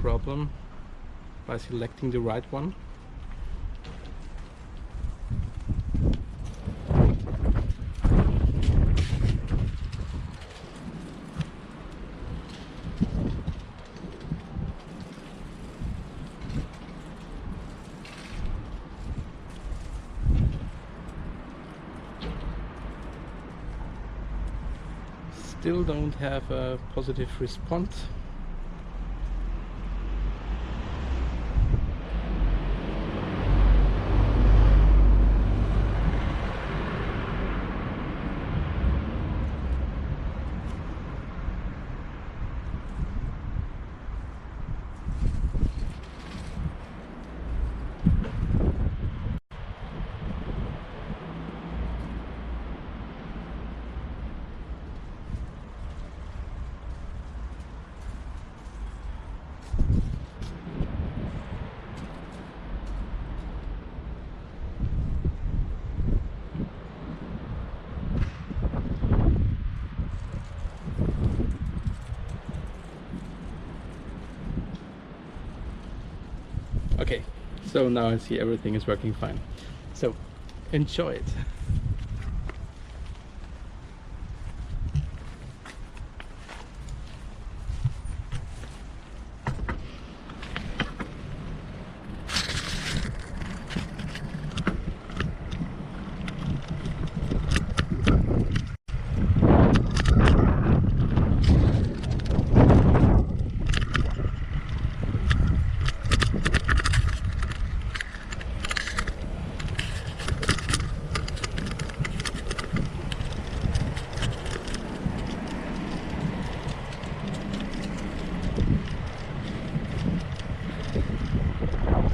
problem by selecting the right one. Still don't have a positive response. Okay, so now I see everything is working fine. So enjoy it.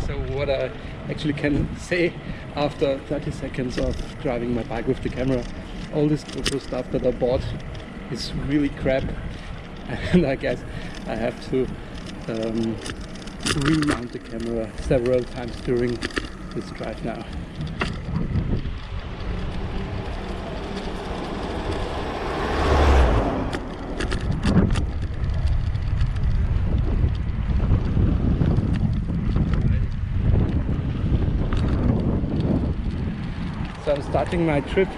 So what I actually can say after 30 seconds of driving my bike with the camera, all this GoPro stuff that I bought is really crap, and I guess I have to remount the camera several times during this drive now. So I'm starting my trip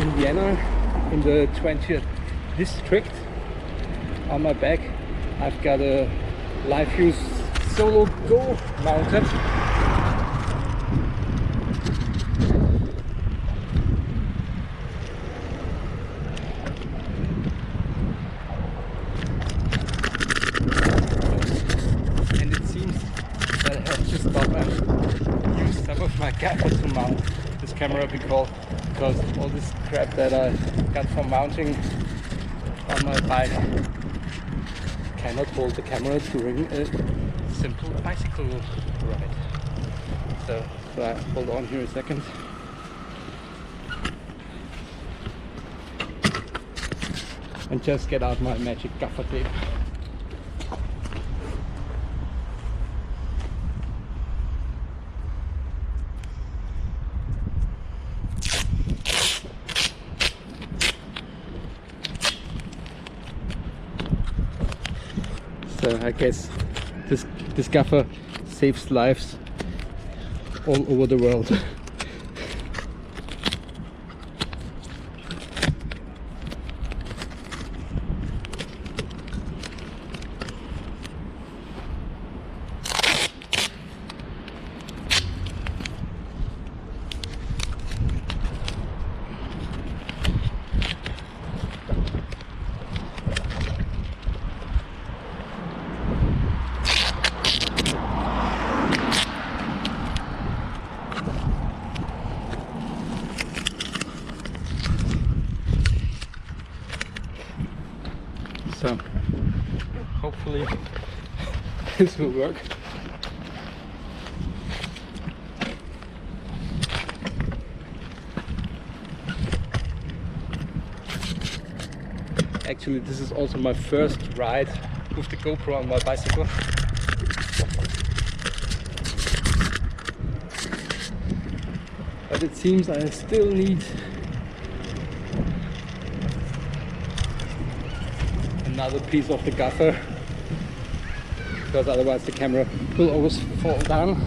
in Vienna in the 20th district. On my back I've got a Liveu Solo Go mounted. And it seems that I have to stop and use some of my gaffer to mount this camera because all this crap that I got for mounting on my bike cannot hold the camera during a simple bicycle ride. So hold on here a second. And just get out my magic gaffer tape. So I guess this gaffer saves lives all over the world. So hopefully this will work. Actually, this is also my first ride with the GoPro on my bicycle. But it seems I still need another piece of the gaffer because otherwise the camera will always fall down.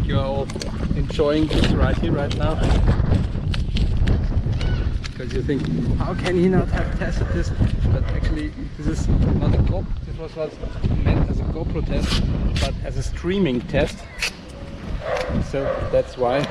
You are all enjoying this ride here right now, because you think, how can he not have tested this? But actually this is not a GoPro, this was not meant as a GoPro test, but as a streaming test, so that's why.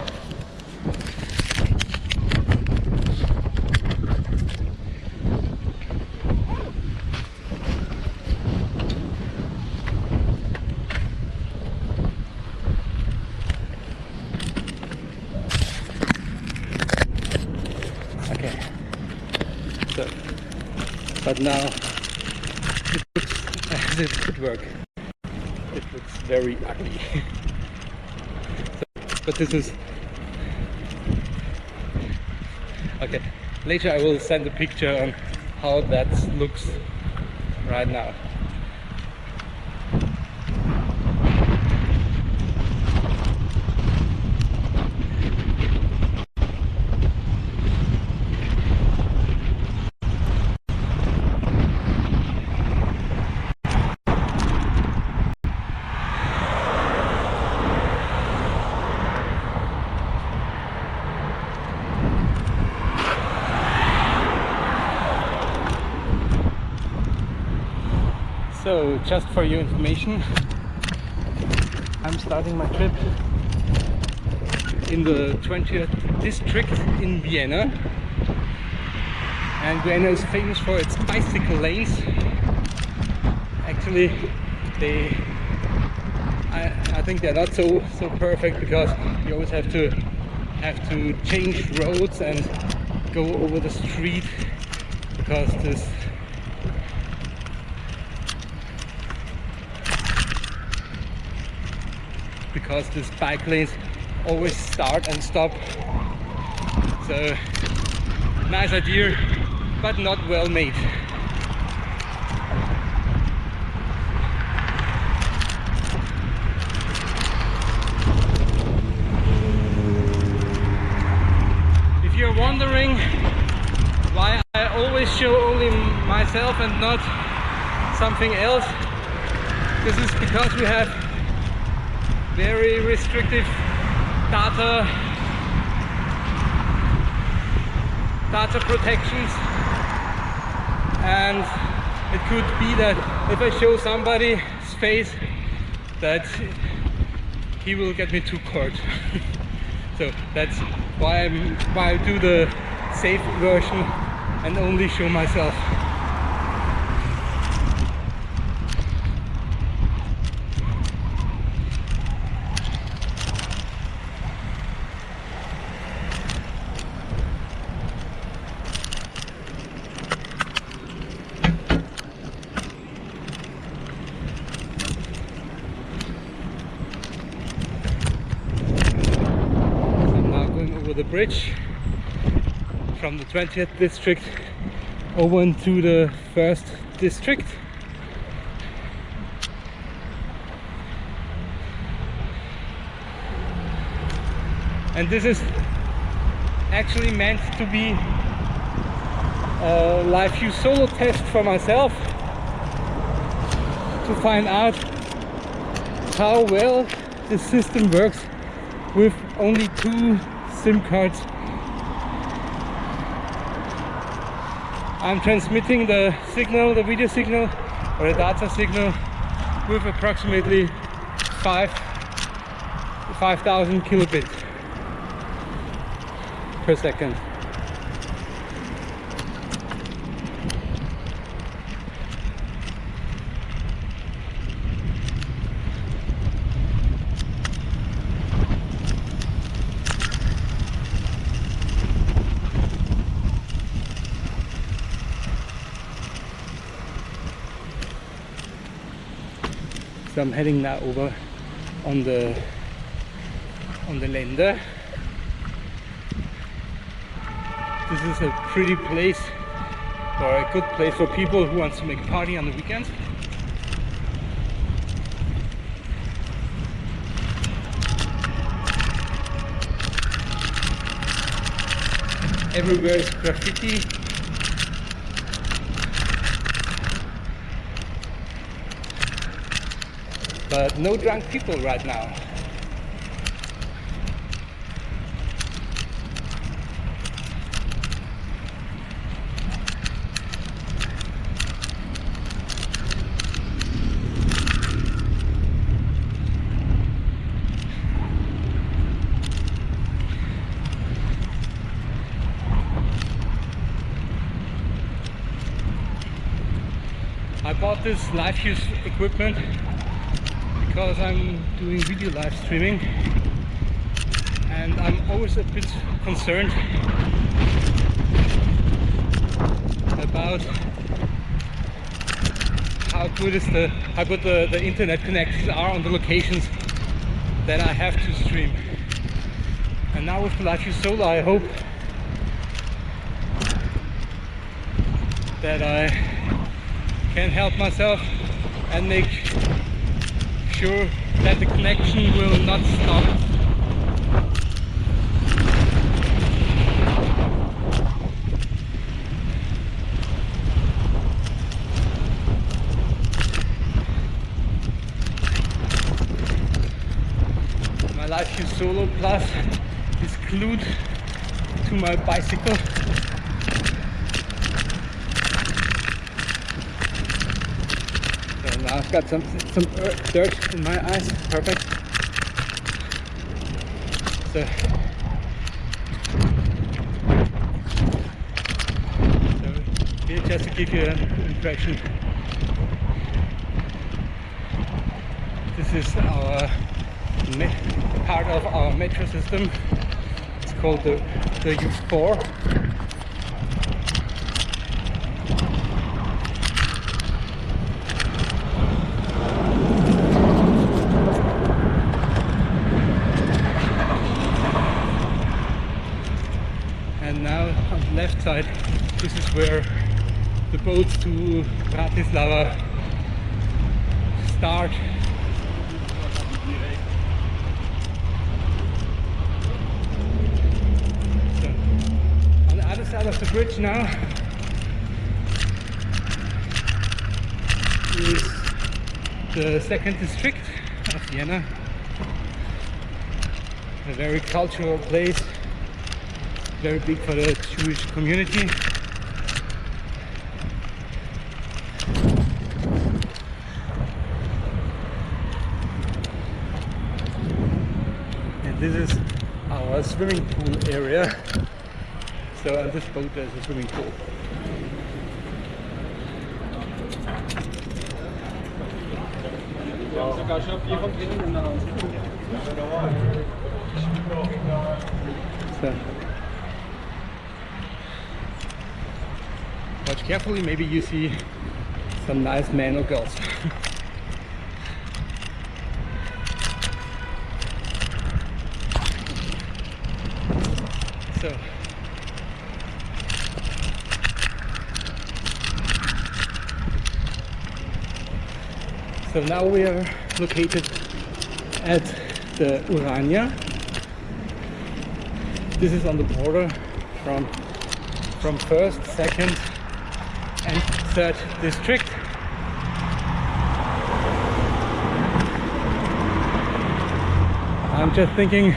But now it looks as it could work. It looks very ugly. But this is okay. Later I will send a picture on how that looks right now. So, just for your information, I'm starting my trip in the 20th district in Vienna. And Vienna is famous for its bicycle lanes. Actually, I think they're not so perfect, because you always have to change roads and go over the street, because this bike lanes always start and stop. So nice idea, but not well made. If you're wondering why I always show only myself and not something else, this is because we have very restrictive data protections, and it could be that if I show somebody's face, that he will get me to court. So that's why I do the safe version and only show myself. The bridge from the 20th district over into the 1st district. And this is actually meant to be a Liveu solo test for myself, to find out how well the system works with only 2 SIM cards. I'm transmitting the signal, the video signal or the data signal, with approximately 5,000 kilobits per second. So I'm heading now over on the Länder. This is a pretty place, or a good place for people who want to make a party on the weekends. Everywhere is graffiti. But no drunk people right now. I bought this live use equipment because I'm doing video live streaming, and I'm always a bit concerned about how good the internet connections are on the locations that I have to stream. And now with the Live Use Solar, I hope that I can help myself and make sure that the connection will not stop. My Live Use Solo Plus is glued to my bicycle. Now I've got some dirt in my eyes. Perfect. So here, just to give you an impression, this is our part of our metro system. It's called the U4. And now on the left side, this is where the boats to Bratislava start. So, on the other side of the bridge now is the second district of Vienna, a very cultural place. Very big for the Jewish community. And this is our swimming pool area. So on this boat there's a swimming pool. So watch carefully, maybe you see some nice men or girls. So now we are located at the Urania. This is on the border from first, second and third district. I'm just thinking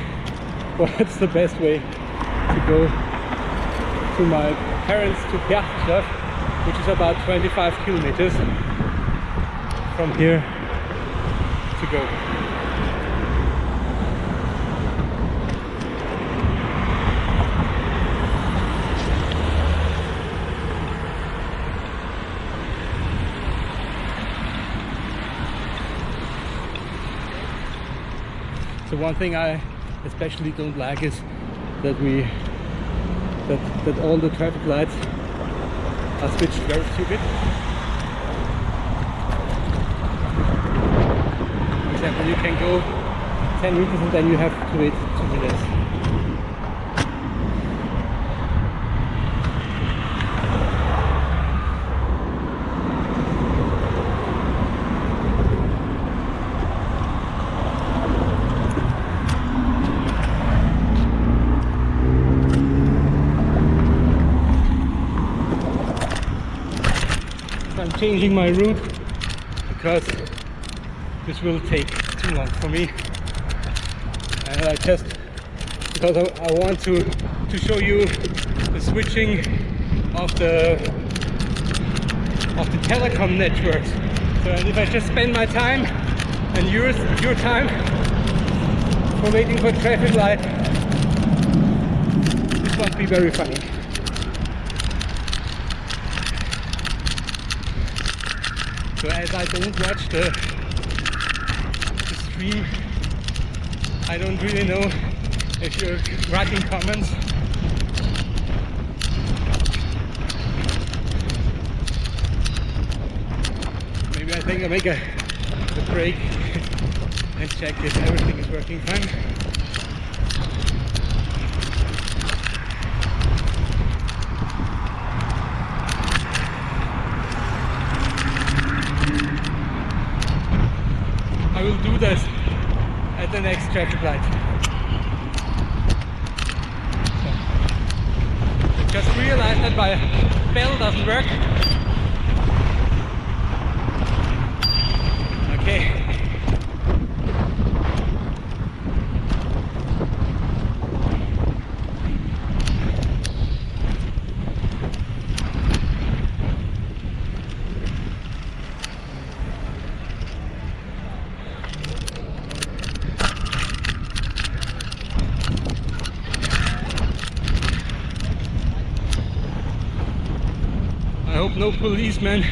what's the best way to go to my parents to Berchtesgaden, which is about 25 kilometers from here to go. So one thing I especially don't like is that that all the traffic lights are switched very stupid. For example, you can go 10 meters and then you have to wait 2 minutes. changing my route because this will take too long for me, and I just because I want to show you the switching of the telecom networks. So, and if I just spend my time and your time for waiting for traffic light, this won't be very funny. So as I don't watch the stream, I don't really know if you're writing comments. Maybe I think I'll make a break and check if everything is working fine. I will do this at the next traffic light. So, I just realized that my bell doesn't work. Okay. I hope no policeman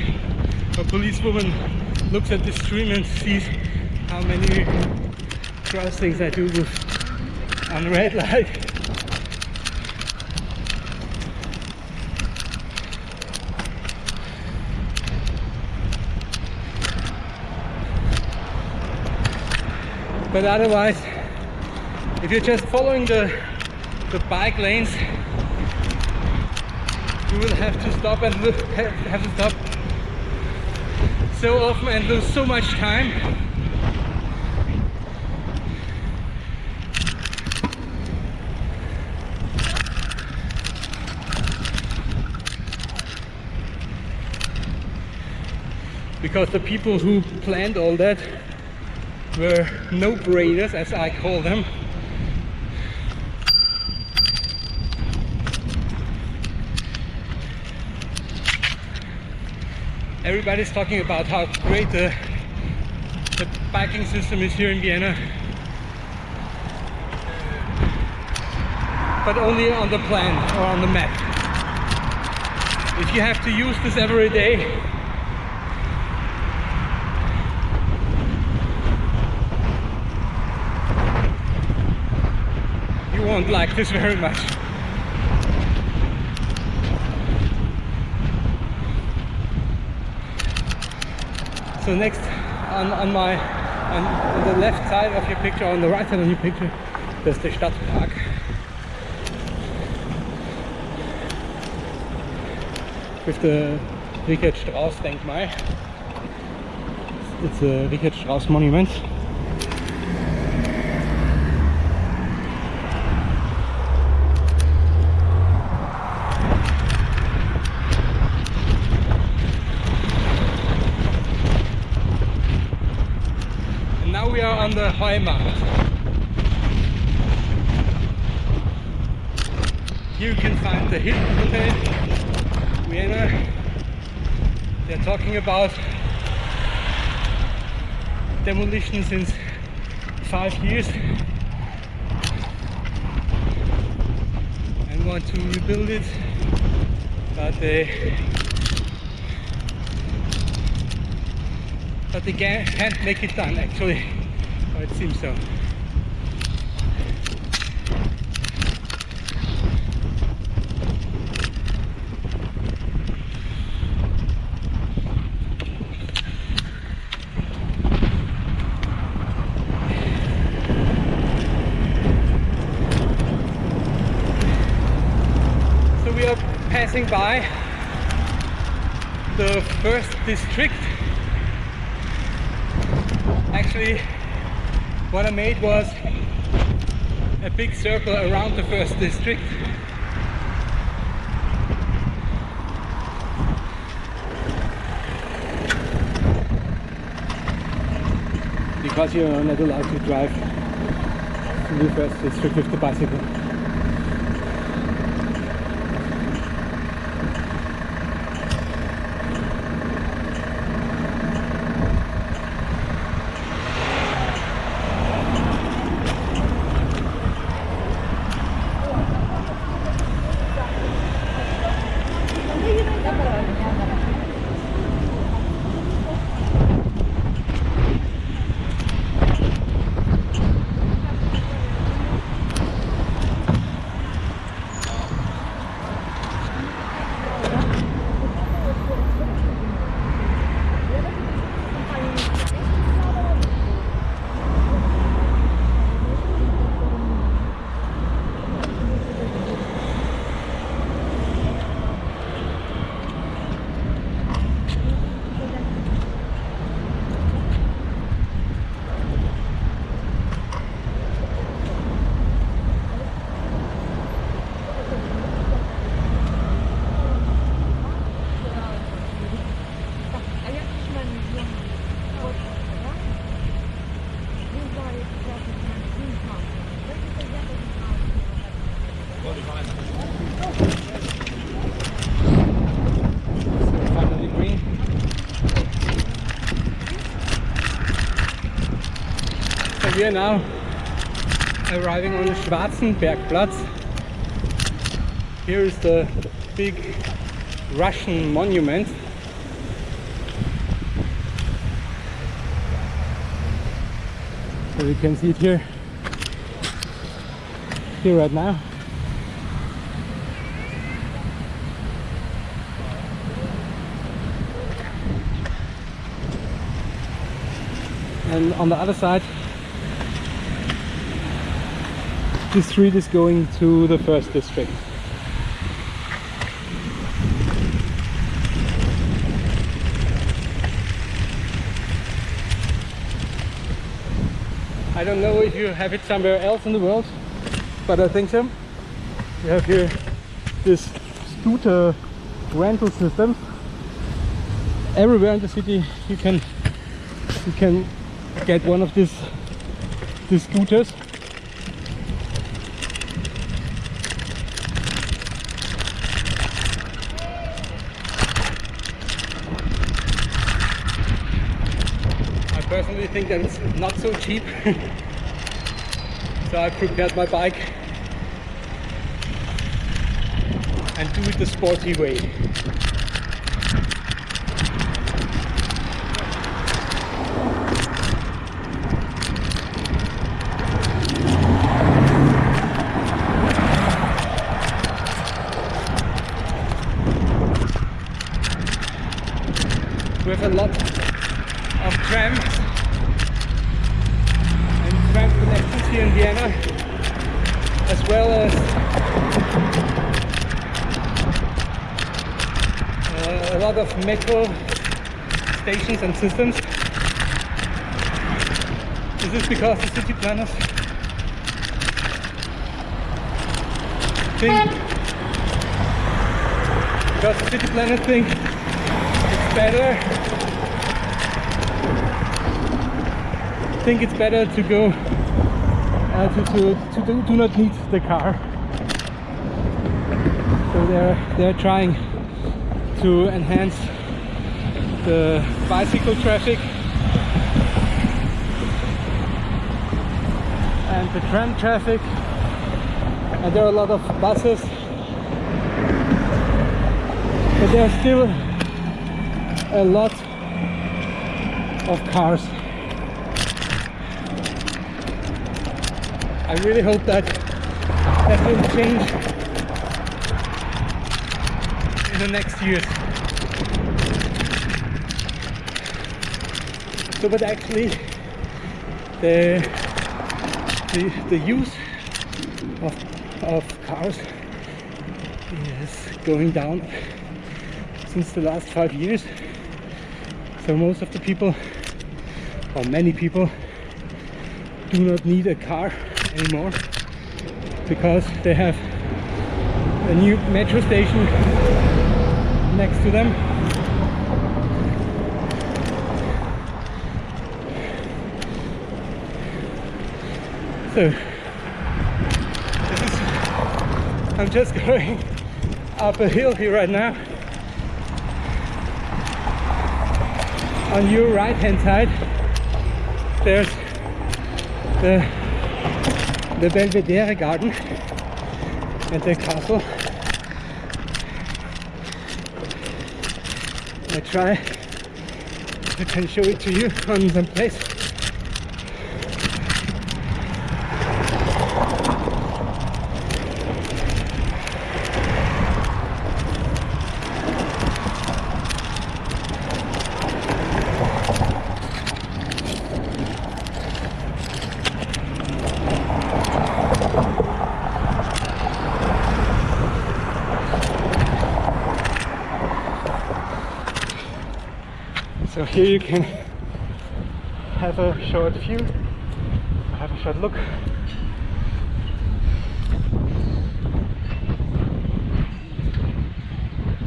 or policewoman looks at this stream and sees how many crossings I do with on red light. But otherwise, if you're just following the bike lanes, you will have to stop and have to stop so often and lose so much time. Because the people who planned all that were no-brainers, as I call them. Everybody's talking about how great the biking system is here in Vienna, but only on the plan or on the map. If you have to use this every day, you won't like this very much. So next on the left side of your picture, on the right side of your picture, there's the Stadtpark. With the Richard Strauss Denkmal. It's a Richard Strauss monument. We are on the Heimat. Here you can find the Hilton Hotel, Vienna. They're talking about demolition since 5 years and want to rebuild it, but they can't make it done actually. Oh, it seems so. So we are passing by the first district. Actually, what I made was a big circle around the first district. because you're not allowed to drive through the first district with the bicycle. We are now arriving on the Schwarzenbergplatz. Here is the big Russian monument. So you can see it here right now. And on the other side, this street is going to the first district. I don't know if you have it somewhere else in the world, but I think so. You have here this scooter rental system. Everywhere in the city you can get one of these scooters. I personally think that it's not so cheap, so I prepared my bike and do it the sporty way. We have a lot of trams and tram connections here in Vienna, as well as a lot of metro stations and systems. This is because the city planners think it's better to go to do not need the car. So they're trying to enhance the bicycle traffic and the tram traffic, and there are a lot of buses, but there are still a lot of cars. I really hope that will change in the next years. So, but actually the use of cars is going down since the last 5 years. So most of the people, or many people, do not need a car anymore because they have a new metro station next to them. So I'm just going up a hill here right now. On your right hand side there's the Belvedere garden and the castle. I try if I can show it to you from some place. So here you can have a short view, have a short look.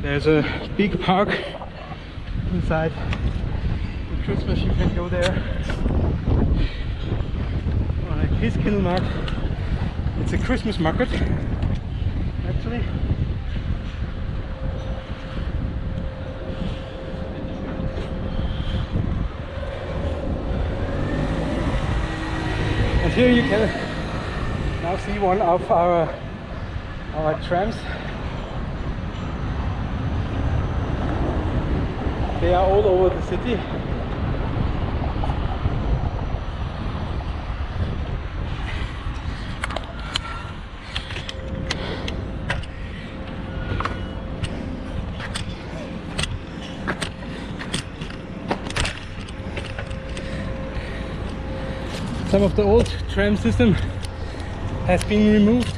There's a big park inside. For Christmas you can go there. On a Christkindlmarkt. It's a Christmas market actually. And here you can now see one of our trams. They are all over the city. Some of the old tram system has been removed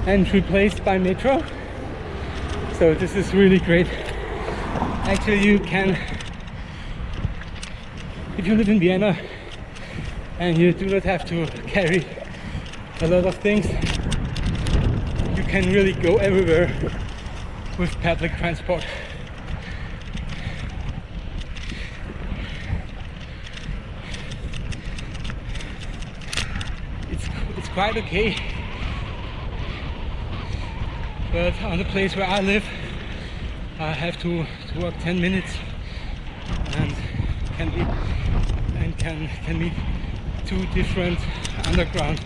and replaced by metro. So this is really great. Actually you can, if you live in Vienna and you do not have to carry a lot of things, you can really go everywhere with public transport. It's quite okay, but on the place where I live I have to walk 10 minutes and can meet two different underground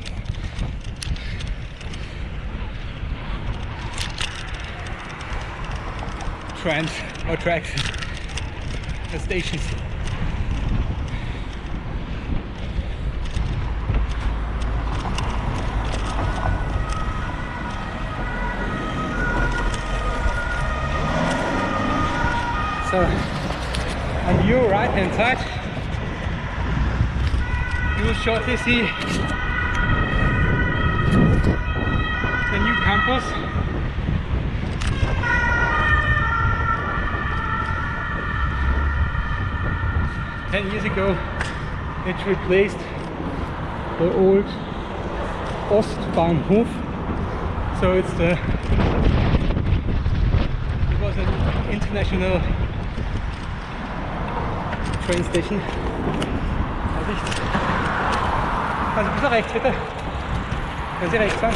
trams or tracks, stations. So on your right hand side you will shortly see the new campus. Ten years ago it replaced the old Ostbahnhof. So it was an international train station. Also ein bisschen rechts bitte. Können Sie rechts fahren?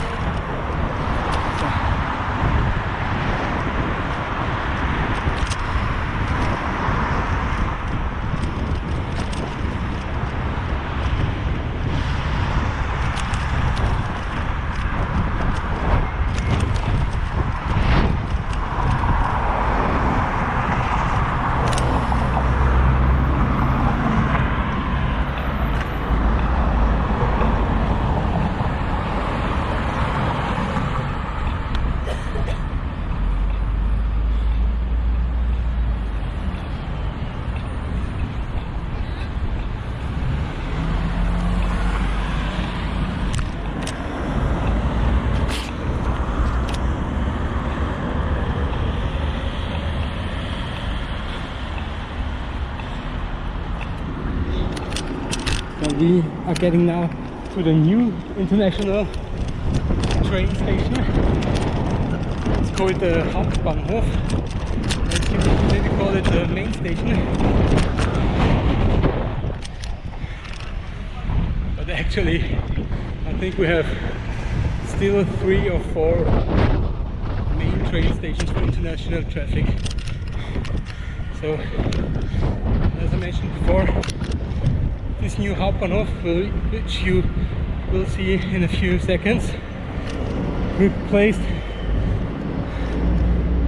We are getting now to the new international train station. It's called the Hauptbahnhof. You can maybe call it the main station. But actually think we have still 3 or 4 main train stations for international traffic. So, as I mentioned before, this new Hauptbahnhof, which you will see in a few seconds, replaced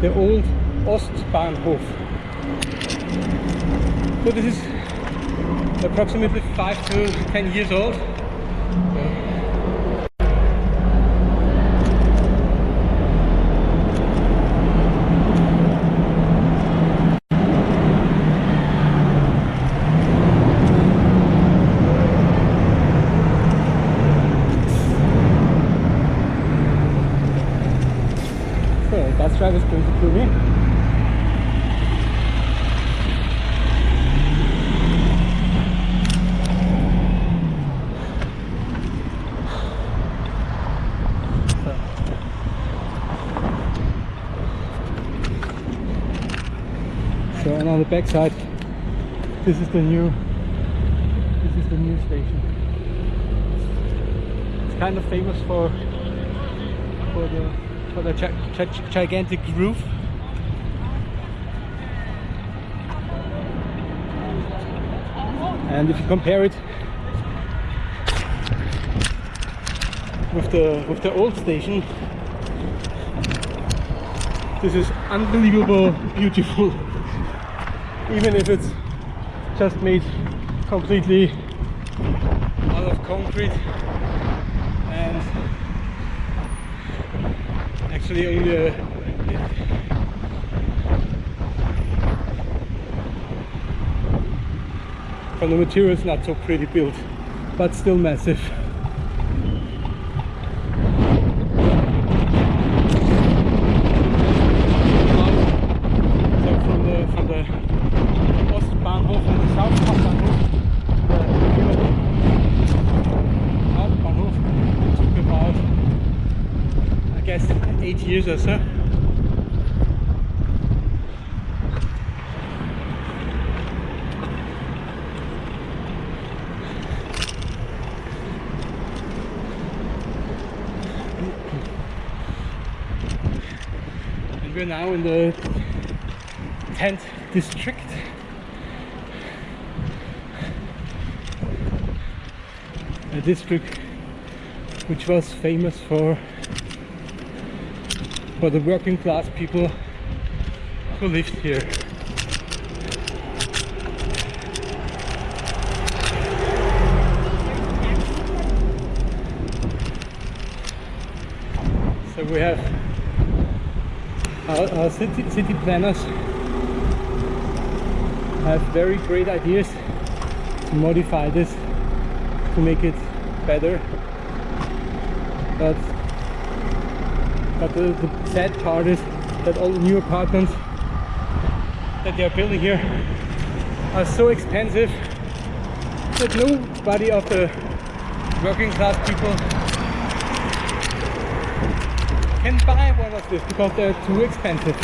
the old Ostbahnhof. So this is approximately 5 to 10 years old. So bus driver is going to pull me. So, and on the back side, this is the new station. It's kind of famous for the gigantic roof. And if you compare it with the old station, this is unbelievable beautiful. Even if it's just made completely out of concrete and actually only from the materials not so pretty built, but still massive. So from the Ostbahnhof and the South Hauptbahnhof, the Hauptbahnhof, it took about, I guess, 8 years or so. And we're now in the 10th district. A district which was famous for the working class people who lived here. So we have our city planners have very great ideas to modify this to make it better, but the sad part is that all the new apartments that they are building here are so expensive that nobody of the working class people can buy one of these because they're too expensive.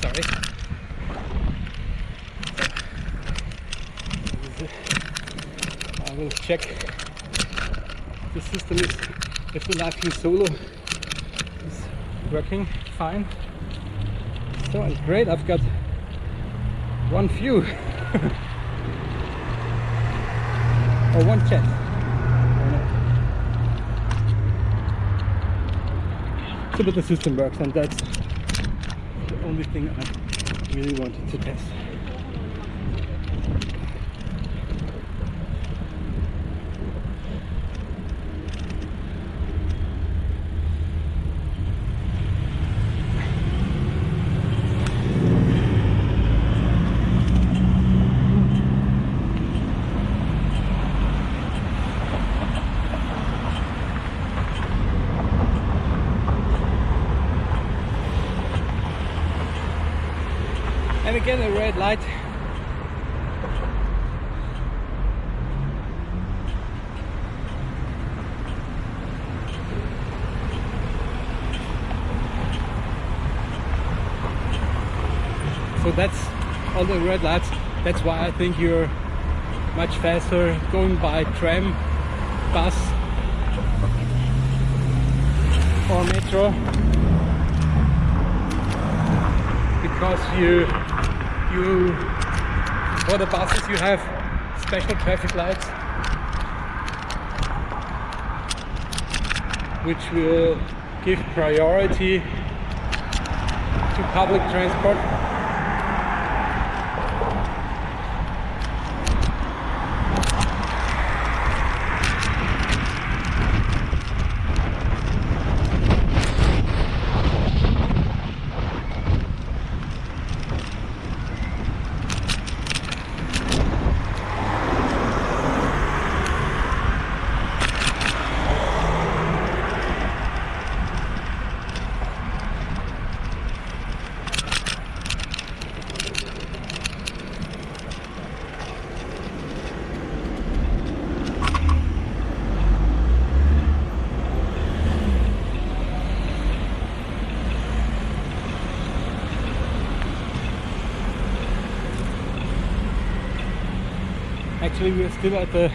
Sorry. I will check the system is, if the Liveu Solo is working fine. So, and great, I've got one view or one chat. So, but the system works, and that's the only thing I really wanted to test. Again a red light. So that's all the red lights. That's why I think you're much faster going by tram, bus or metro, because for the buses you have special traffic lights which will give priority to public transport. Actually, we are still at the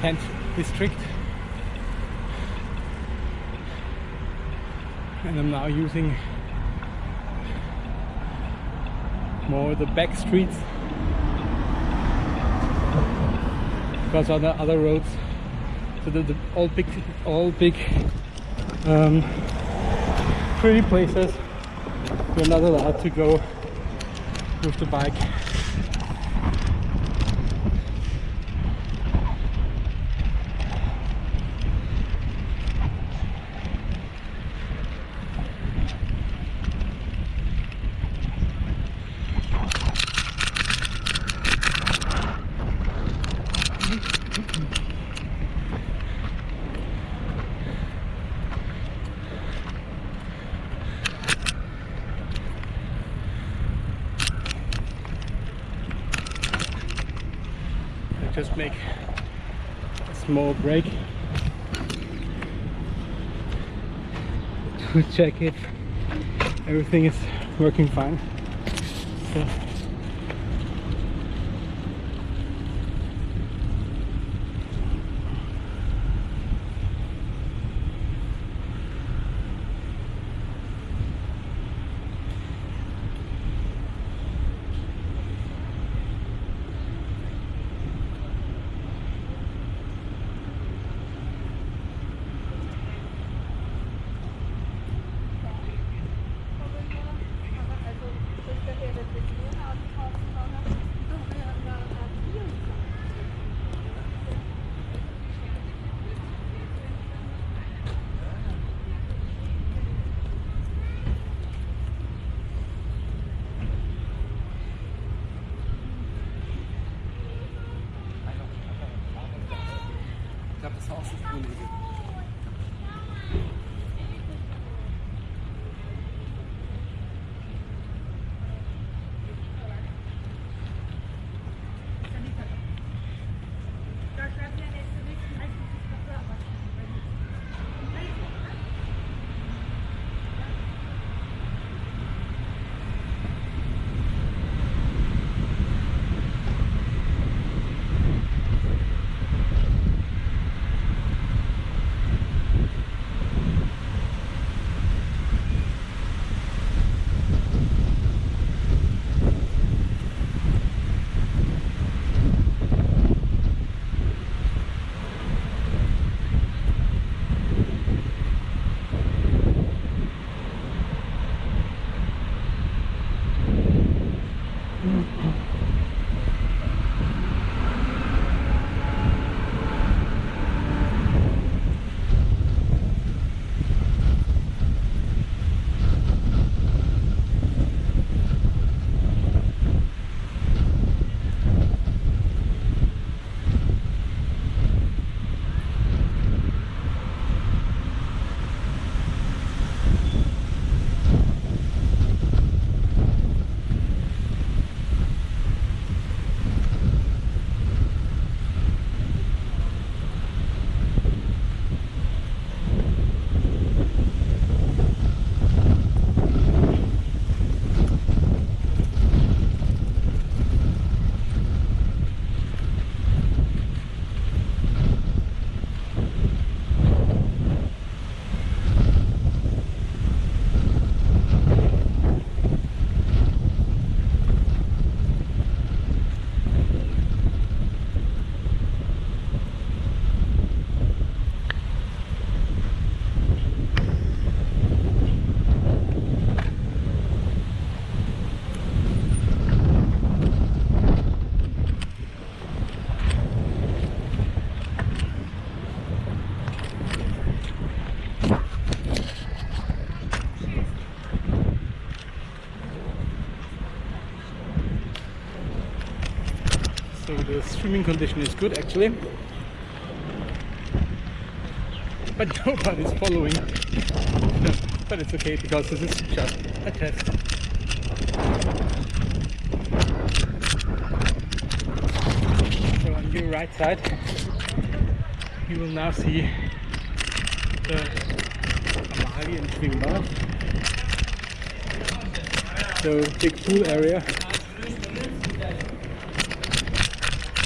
10th district, and I'm now using more the back streets, because on the other roads, so the all big pretty places, we're not allowed to go with the bike. Just make a small break to check if everything is working fine. So, das Haus ist Kollege. The swimming condition is good actually, but nobody's following. But it's okay because this is just a test. So on your right side you will now see the Amalien Schwimmbad. So big pool area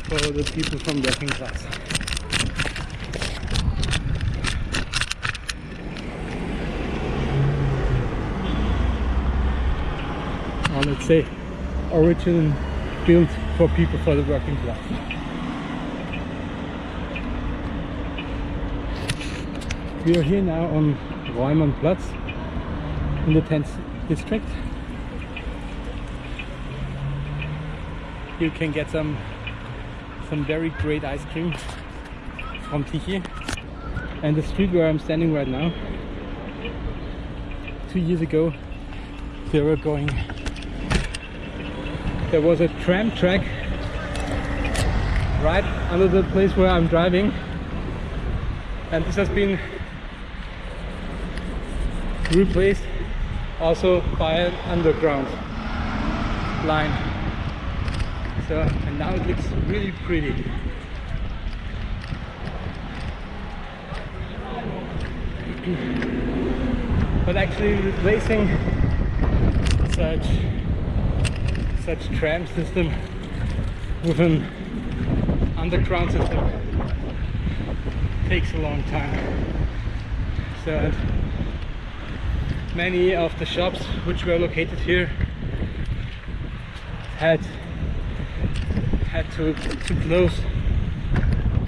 for the people from working class. Or let's say originally built for people for the working class. We are here now on Reumannplatz in the 10th district. You can get some very great ice cream from Tichy. And the street where I'm standing right now, 2 years ago there was a tram track right under the place where I'm driving, and this has been replaced also by an underground line. So, and now it looks really pretty. But actually replacing such tram system with an underground system takes a long time. So, and many of the shops which were located here had to close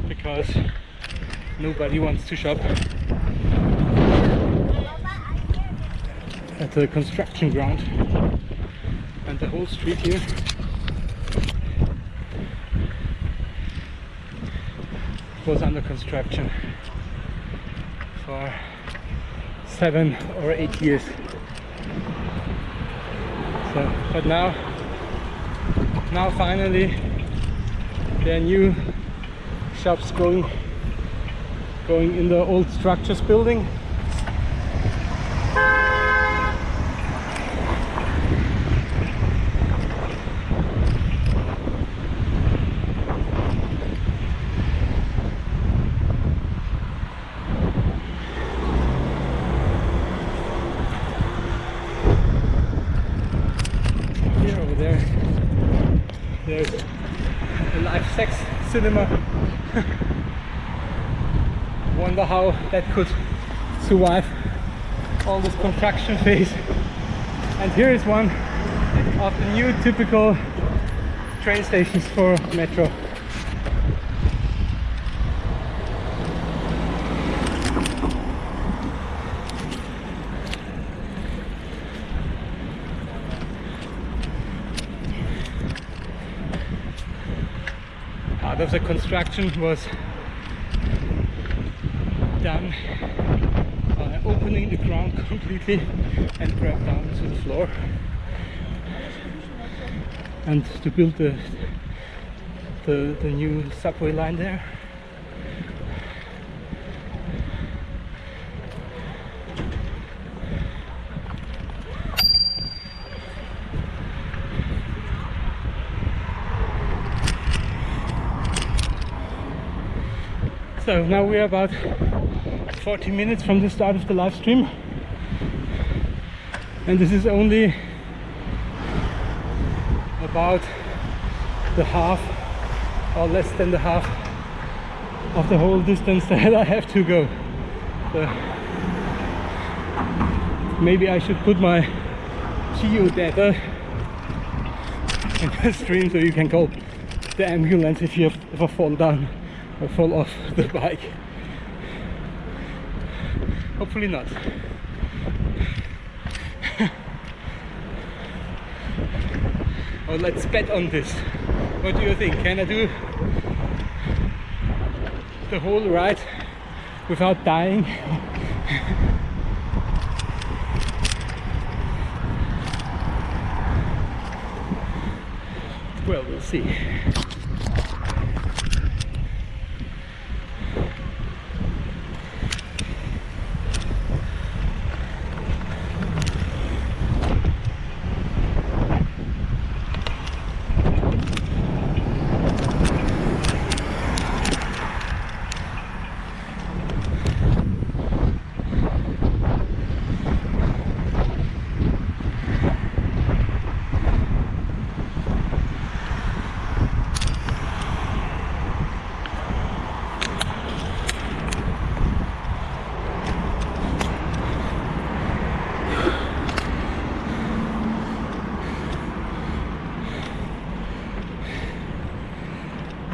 because nobody wants to shop at the construction ground, and the whole street here was under construction for 7 or 8 years. So, but now finally there are new shops going in the old structures building. Here over there's a live sex cinema. Wonder how that could survive all this construction phase. And here is one of the new typical train stations for metro. Part of the construction was done by opening the ground completely and grab down to the floor, and to build the new subway line there. So now we are about 40 minutes from the start of the live stream, and this is only about the half or less than the half of the whole distance that I have to go. So maybe I should put my geodata in the stream so you can call the ambulance if I fall down or fall off the bike. Hopefully not. Well, let's bet on this. What do you think? Can I do the whole ride without dying? Well, we'll see.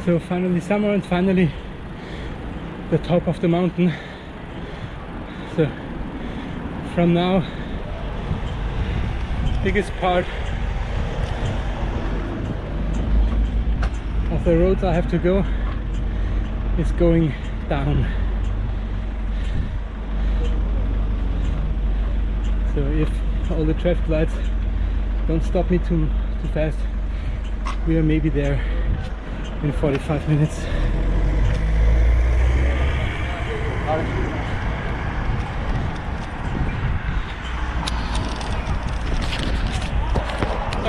So finally summer and finally the top of the mountain. So from now, the biggest part of the roads I have to go is going down. So if all the traffic lights don't stop me too fast, we are maybe there in 45 minutes. So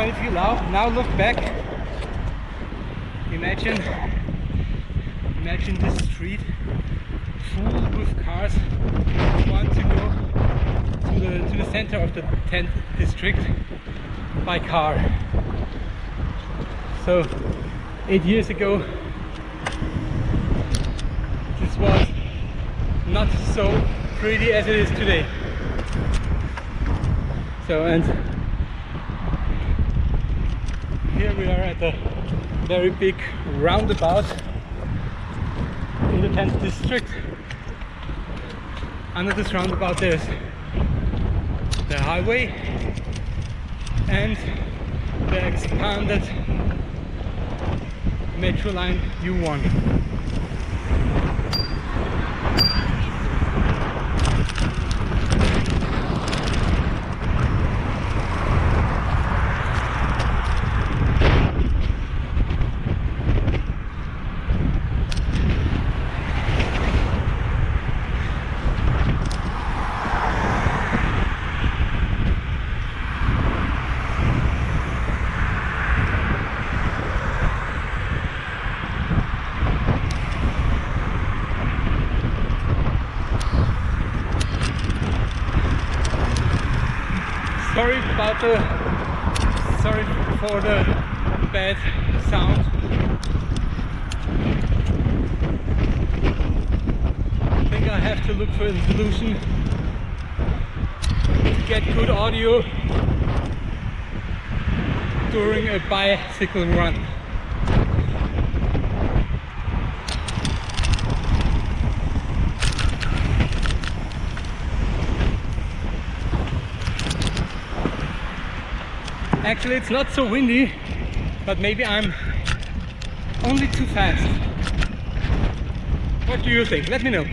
if you now look back, imagine this street full with cars who want to go to the center of the 10th district by car. So 8 years ago this was not so pretty as it is today. So, and here we are at a very big roundabout in the 10th district. Under this roundabout there's the highway and the expanded metro line U1. Sorry for the bad sound. I think I have to look for a solution to get good audio during a bicycle run. Actually, it's not so windy, but maybe I'm only too fast. What do you think? Let me know.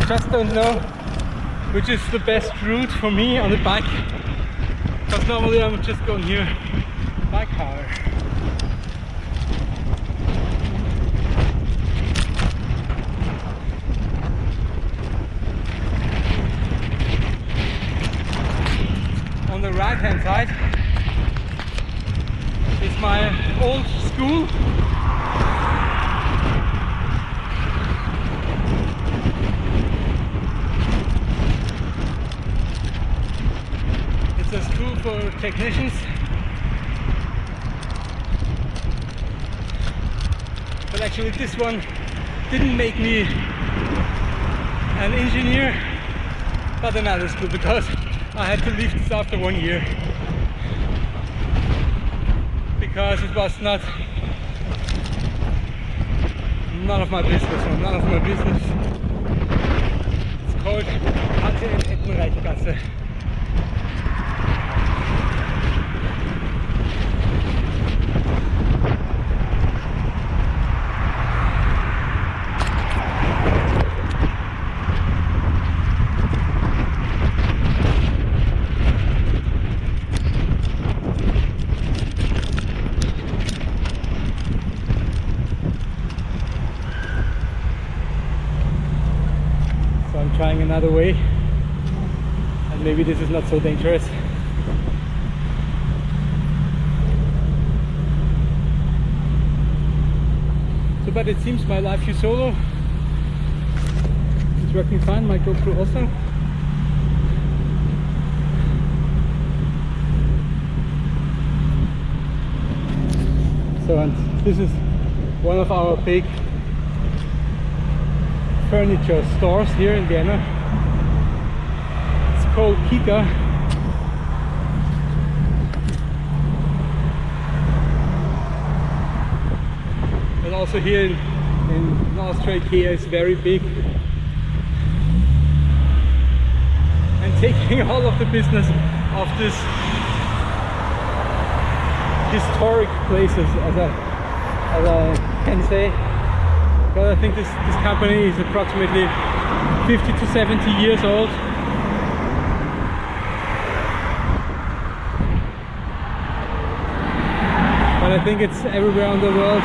Just don't know which is the best route for me on the bike, because normally I'm just going here by car. On the right hand side is my old school. It's a school for technicians, but actually this one didn't make me an engineer, but another school, because I had to leave this after 1 year because it was none of my business, or none of my business. It's called Hatte in Ettenreichgasse. I'm trying another way, and maybe this is not so dangerous. So, but it seems my Live View Solo is working fine, my GoPro also. So, and this is one of our big furniture stores here in Vienna. It's called Kika. And also here in Austria, IKEA is very big and taking all of the business of this historic places, as I can say, because I think this company is approximately 50 to 70 years old. But I think it's everywhere in the world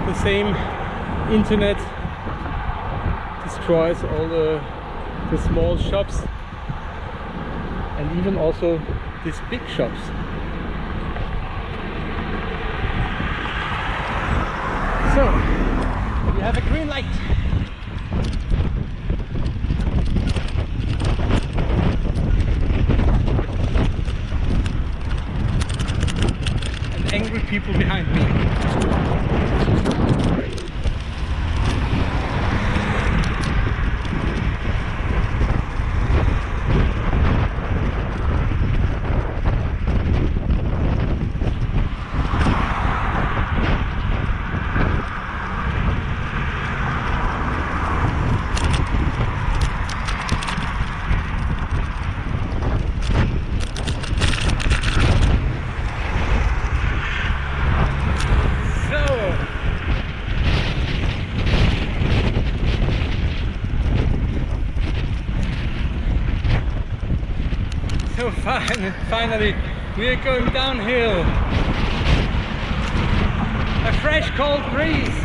the same. Internet destroys all the small shops and even also these big shops. So, we have a green light. And angry people behind me. So finally we are going downhill. A fresh cold breeze.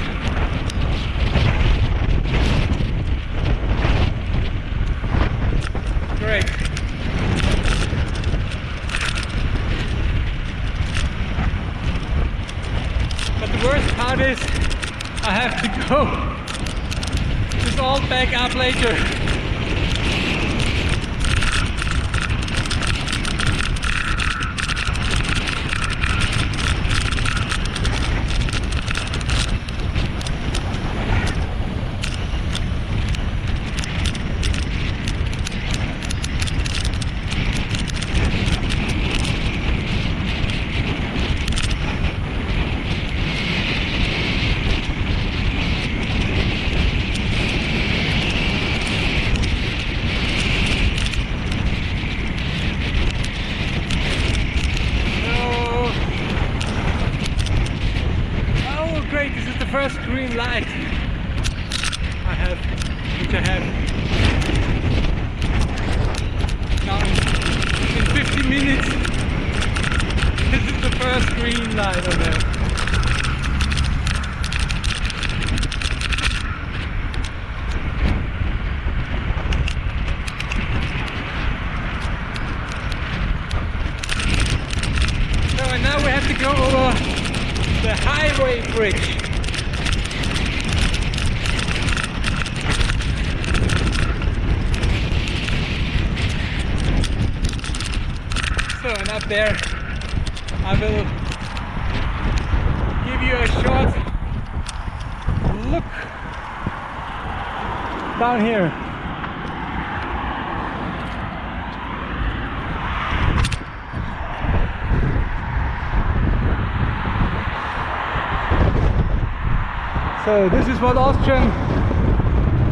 Great. But the worst part is I have to go. It's all back up later. This is the first green light which I have now in 50 minutes. This is the first green light on there. So, and now we have to go over the highway bridge. So, and up there I will give you a short look down here. So this is what Austrian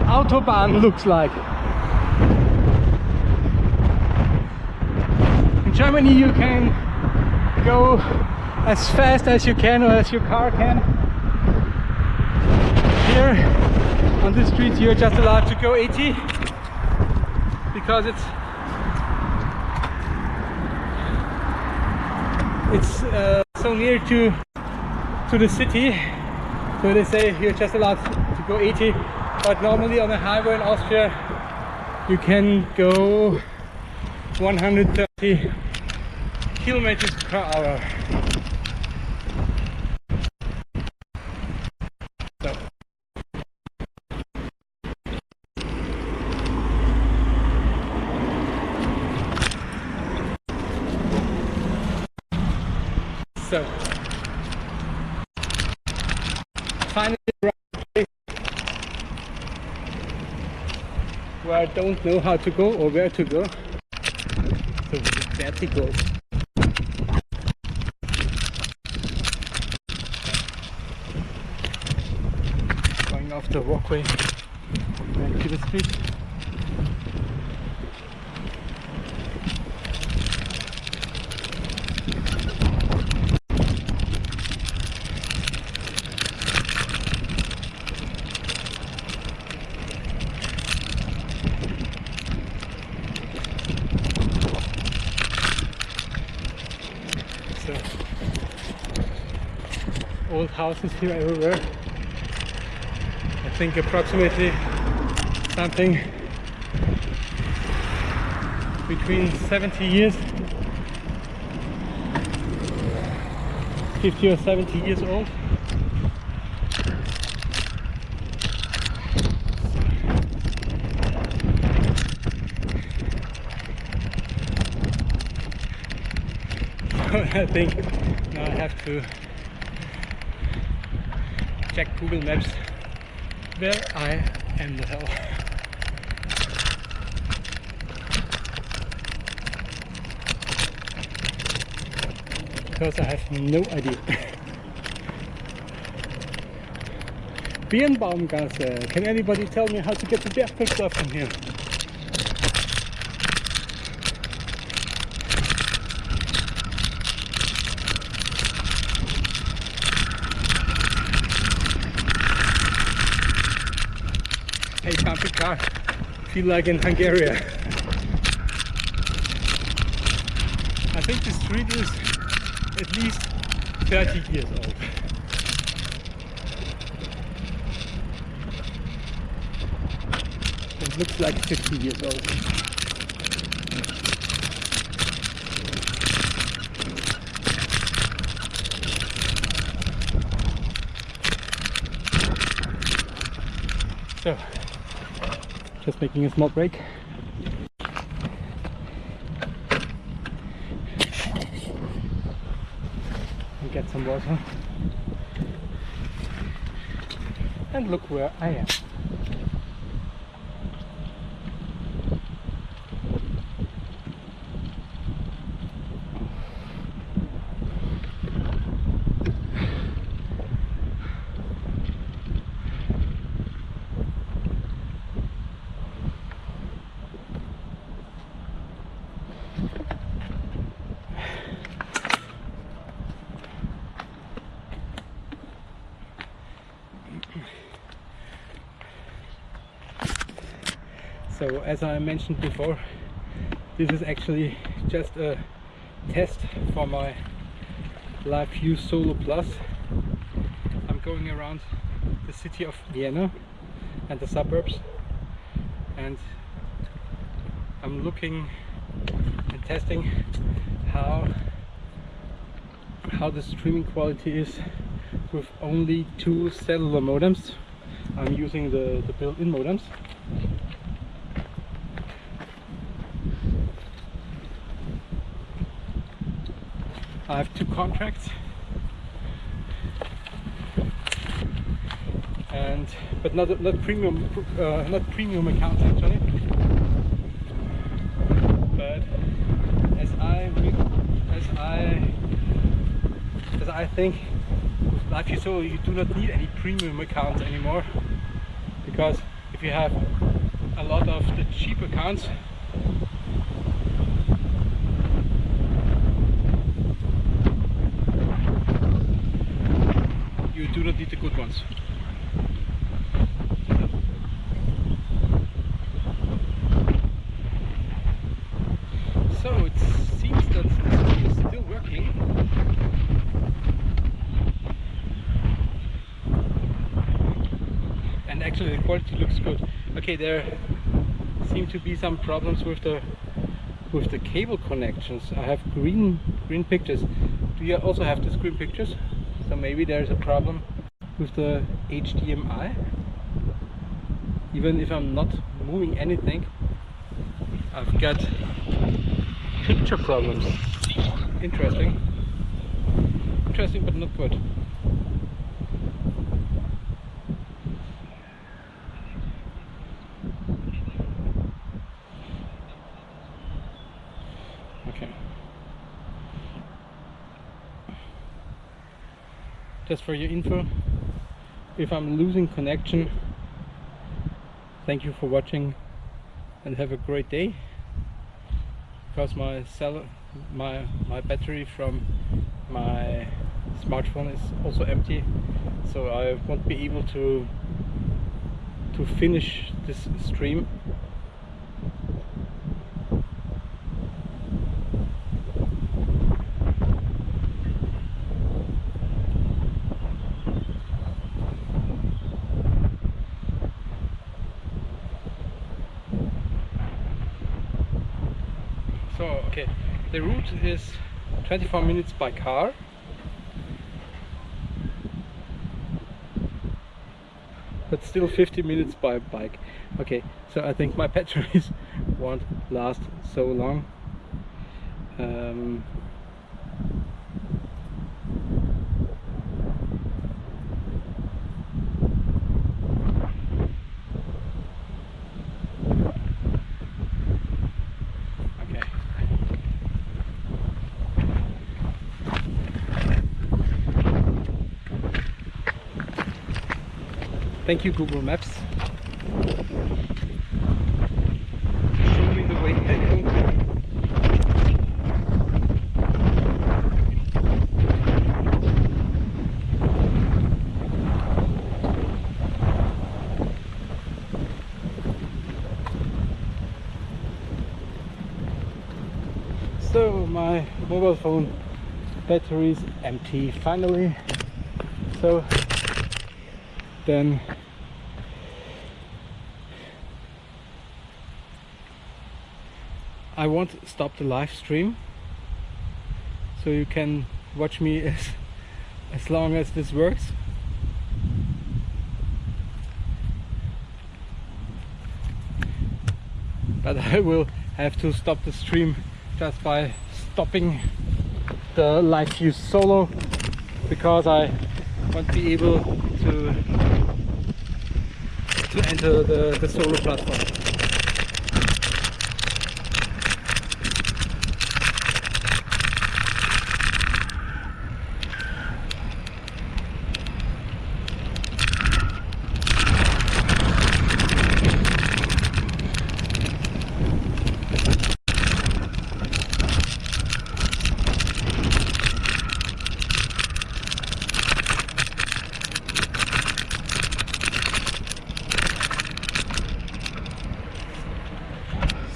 Autobahn looks like. In Germany you can go as fast as you can or as your car can. Here on this street you're just allowed to go 80 because it's so near to the city. So they say you're just allowed to go 80, but normally on a highway in Austria you can go 130 kilometers per hour. So finally where I don't know how to go or where to go. So vertical. Going off the walkway back to the street. Old houses here everywhere. I think approximately something between 70 years, 50 or 70 years old. I think now I have to check Google Maps where I am the hell. Because I have no idea. Birnbaumgasse. Can anybody tell me how to get to Berchtesgaden from here? Hey, country car, feel like in Hungary. I think the street is at least 30 years old. It looks like 50 years old. So, just making a small break. And get some water. And look where I am. So as I mentioned before, this is actually just a test for my Liveu Solo Plus. I'm going around the city of Vienna and the suburbs, and I'm looking and testing how the streaming quality is with only 2 cellular modems. I'm using the built-in modems. I have 2 contracts, but not premium accounts actually. But as I think with Liveu Solo you do not need any premium accounts anymore, because if you have a lot of the cheap accounts, you do not need the good ones. So it seems that it is still working. And actually the quality looks good. Okay, there seem to be some problems with the cable connections. I have green pictures. Do you also have these green pictures? So maybe there's a problem with the HDMI. Even if I'm not moving anything, I've got picture problems. Interesting. Interesting, but not good. Okay. Just for your info, if I'm losing connection, thank you for watching and have a great day. Because my battery from my smartphone is also empty, so I won't be able to finish this stream. So, okay, the route is 24 minutes by car. But still 50 minutes by bike. Okay, so I think my batteries won't last so long. Thank you, Google Maps. Show me the way home. So my mobile phone battery is empty finally. So then I won't stop the live stream, so you can watch me as long as this works. But I will have to stop the stream just by stopping the live view solo, because I won't be able to enter the solo platform.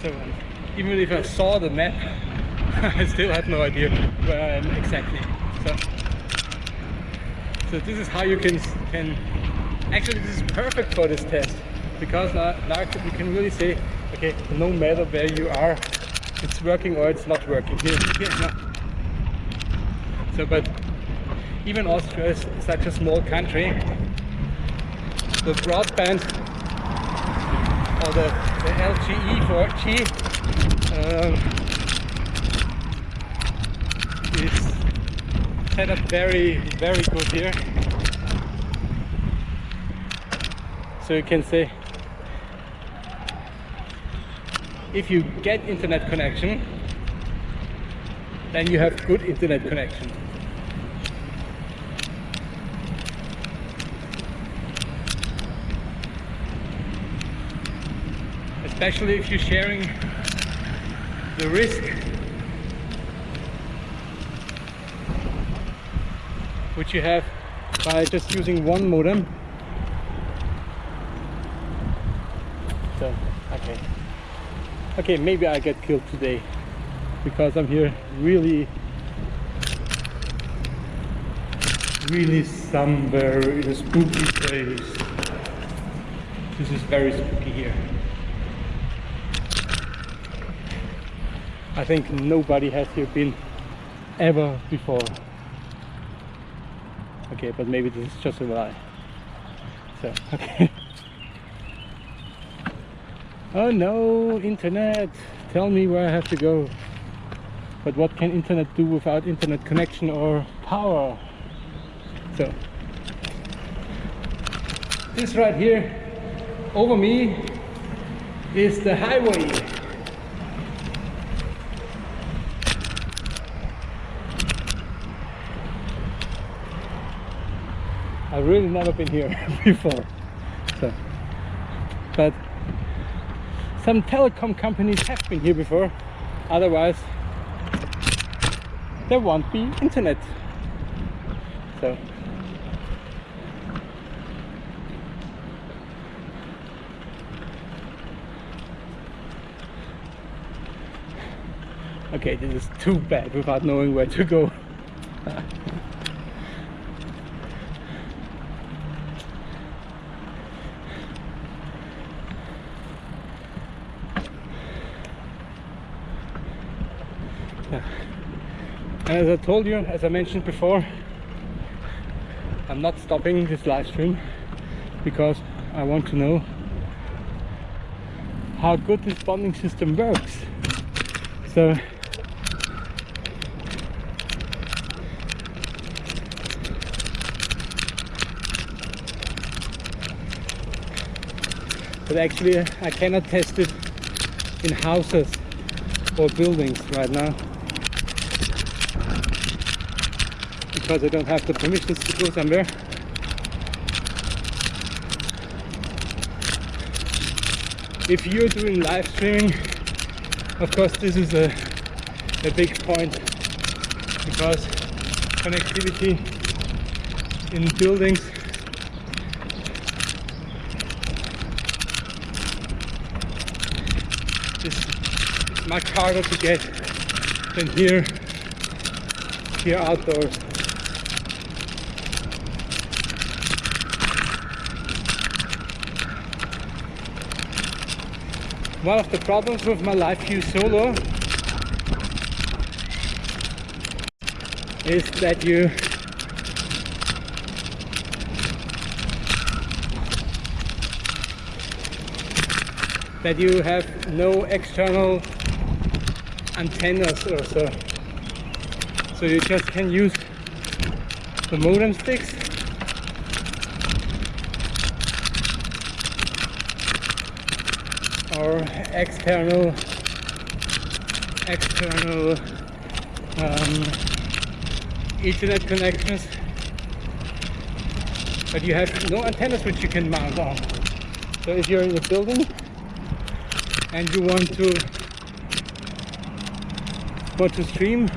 So even if I saw the map, I still have no idea where I am exactly. So this is how you can actually, this is perfect for this test, because now we can really say, okay, no matter where you are, it's working or it's not working. Here, no. So, but even Austria is such a small country, the broadband, or the LTE 4G is set up very good here. So you can say, if you get internet connection, then you have good internet connection. Especially if you're sharing the risk which you have by just using one modem. So, okay, maybe I get killed today, because I'm here really somewhere in a spooky place. This is very spooky here. I think nobody has here been ever before. Okay, but maybe this is just a lie. So, okay. Oh no, internet! Tell me where I have to go. But what can internet do without internet connection or power? So, this right here over me is the highway. I've really never been here before. So, but some telecom companies have been here before, otherwise there won't be internet. So okay, this is too bad without knowing where to go. And as I told you, as I mentioned before, I'm not stopping this live stream because I want to know how good this bonding system works. So but actually I cannot test it in houses or buildings right now, because I don't have the permissions to go somewhere. If you're doing live streaming, of course this is a big point, because connectivity in buildings is much harder to get than here outdoors. One of the problems with my Liveu Solo is that you have no external antennas or so. So you just can use the modem sticks or external Ethernet connections, but you have no antennas which you can mount on. So if you're in a building and you want to stream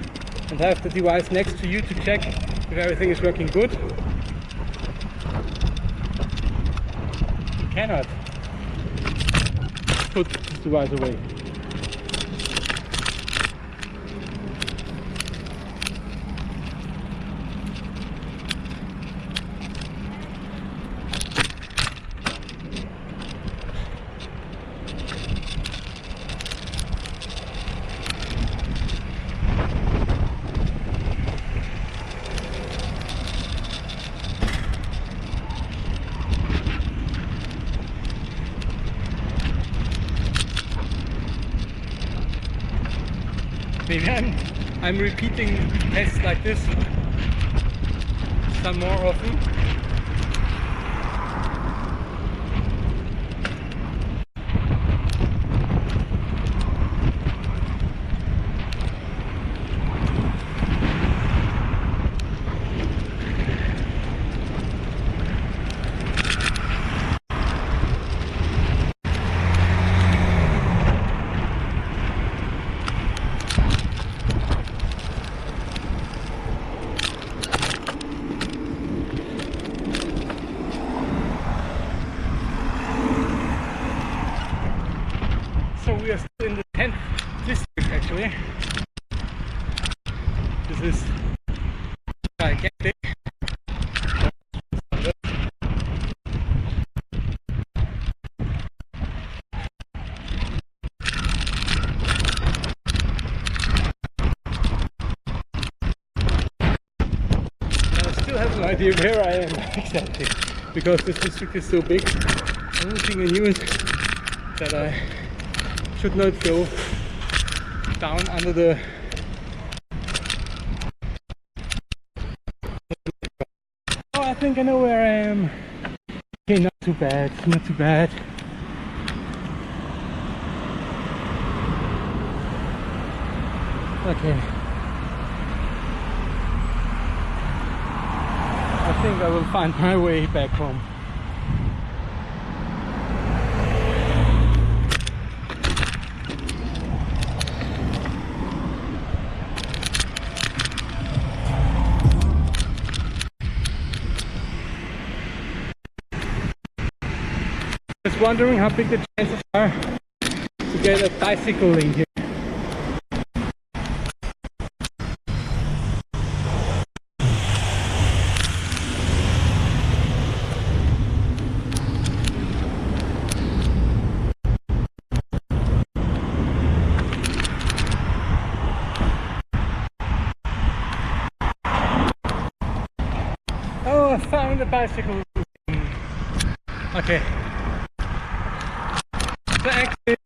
and have the device next to you to check if everything is working good, you cannot put this device away. Maybe I'm repeating tests like this some more often. So we are still in the 10th district actually. This is gigantic. idea where I am exactly, because this district is so big. The only thing I knew is that I should not go down under the I think I know where I am. Okay, not too bad, not too bad. Okay. I think I will find my way back home. Just wondering how big the chances are to get a bicycle lane here. Oh, I found a bicycle lane. Okay. So actually,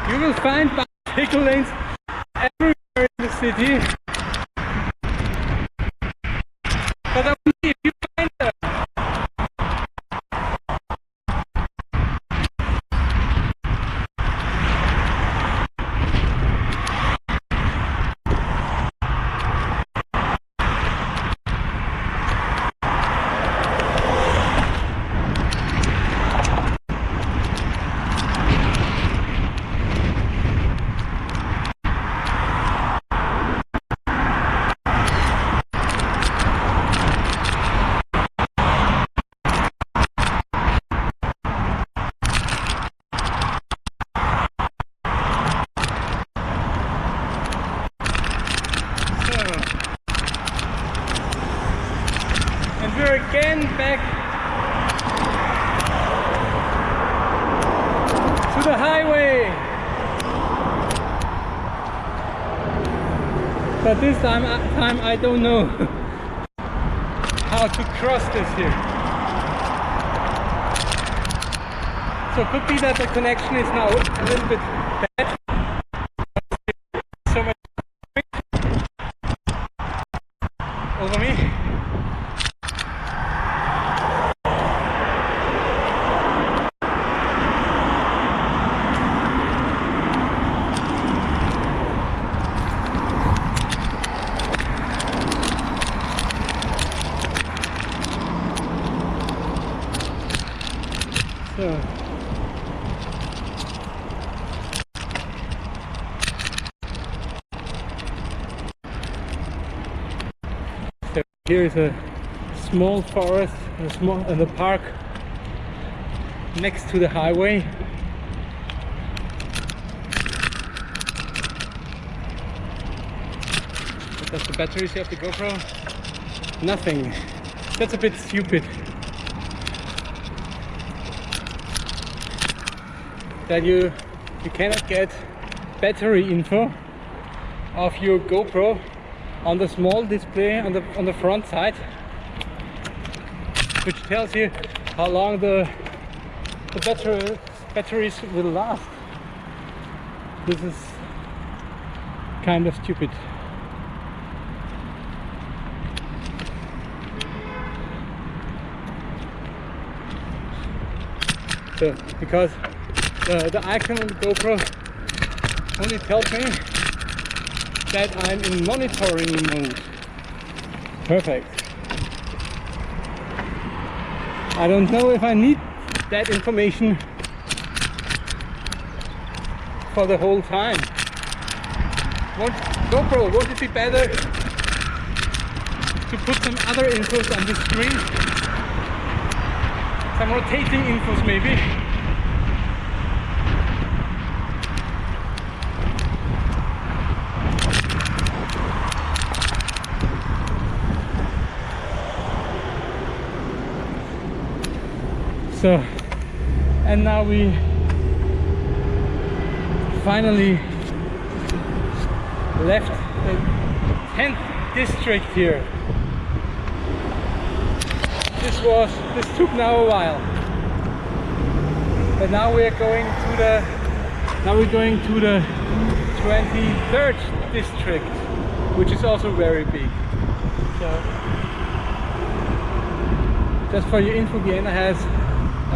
you will find bicycle lanes everywhere in the city, but only if you find them. And we're again back to the highway. But this time I don't know how to cross this here. So it could be that the connection is now a little bit bad. So much over me. So here is a small forest, and a park next to the highway. But that's the batteries of the GoPro. Nothing. That's a bit stupid. That you cannot get battery info of your GoPro on the small display on the front side, which tells you how long the batteries will last. This is kind of stupid. So, because the icon on the GoPro only tells me that I'm in monitoring mode. Perfect. I don't know if I need that information for the whole time. GoPro, would it be better to put some other infos on the screen? Some rotating infos maybe? So, and now we finally left the 10th district here. This took now a while, but now we're going to the 23rd district, which is also very big. So just for your info, Vienna has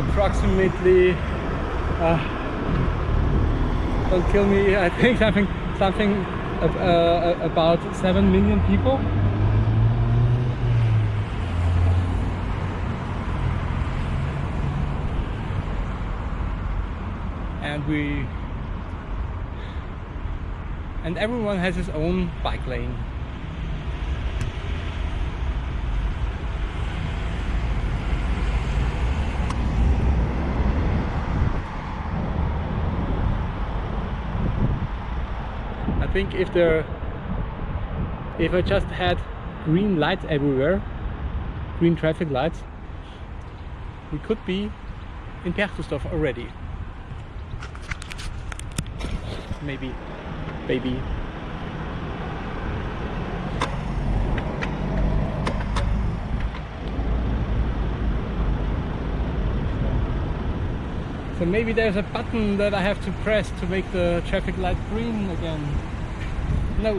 approximately don't kill me, I think something about 7 million people. And everyone has his own bike lane. I think if I just had green lights everywhere, green traffic lights, we could be in Berchtesgaden already. Maybe. So maybe there's a button that I have to press to make the traffic light green again. No.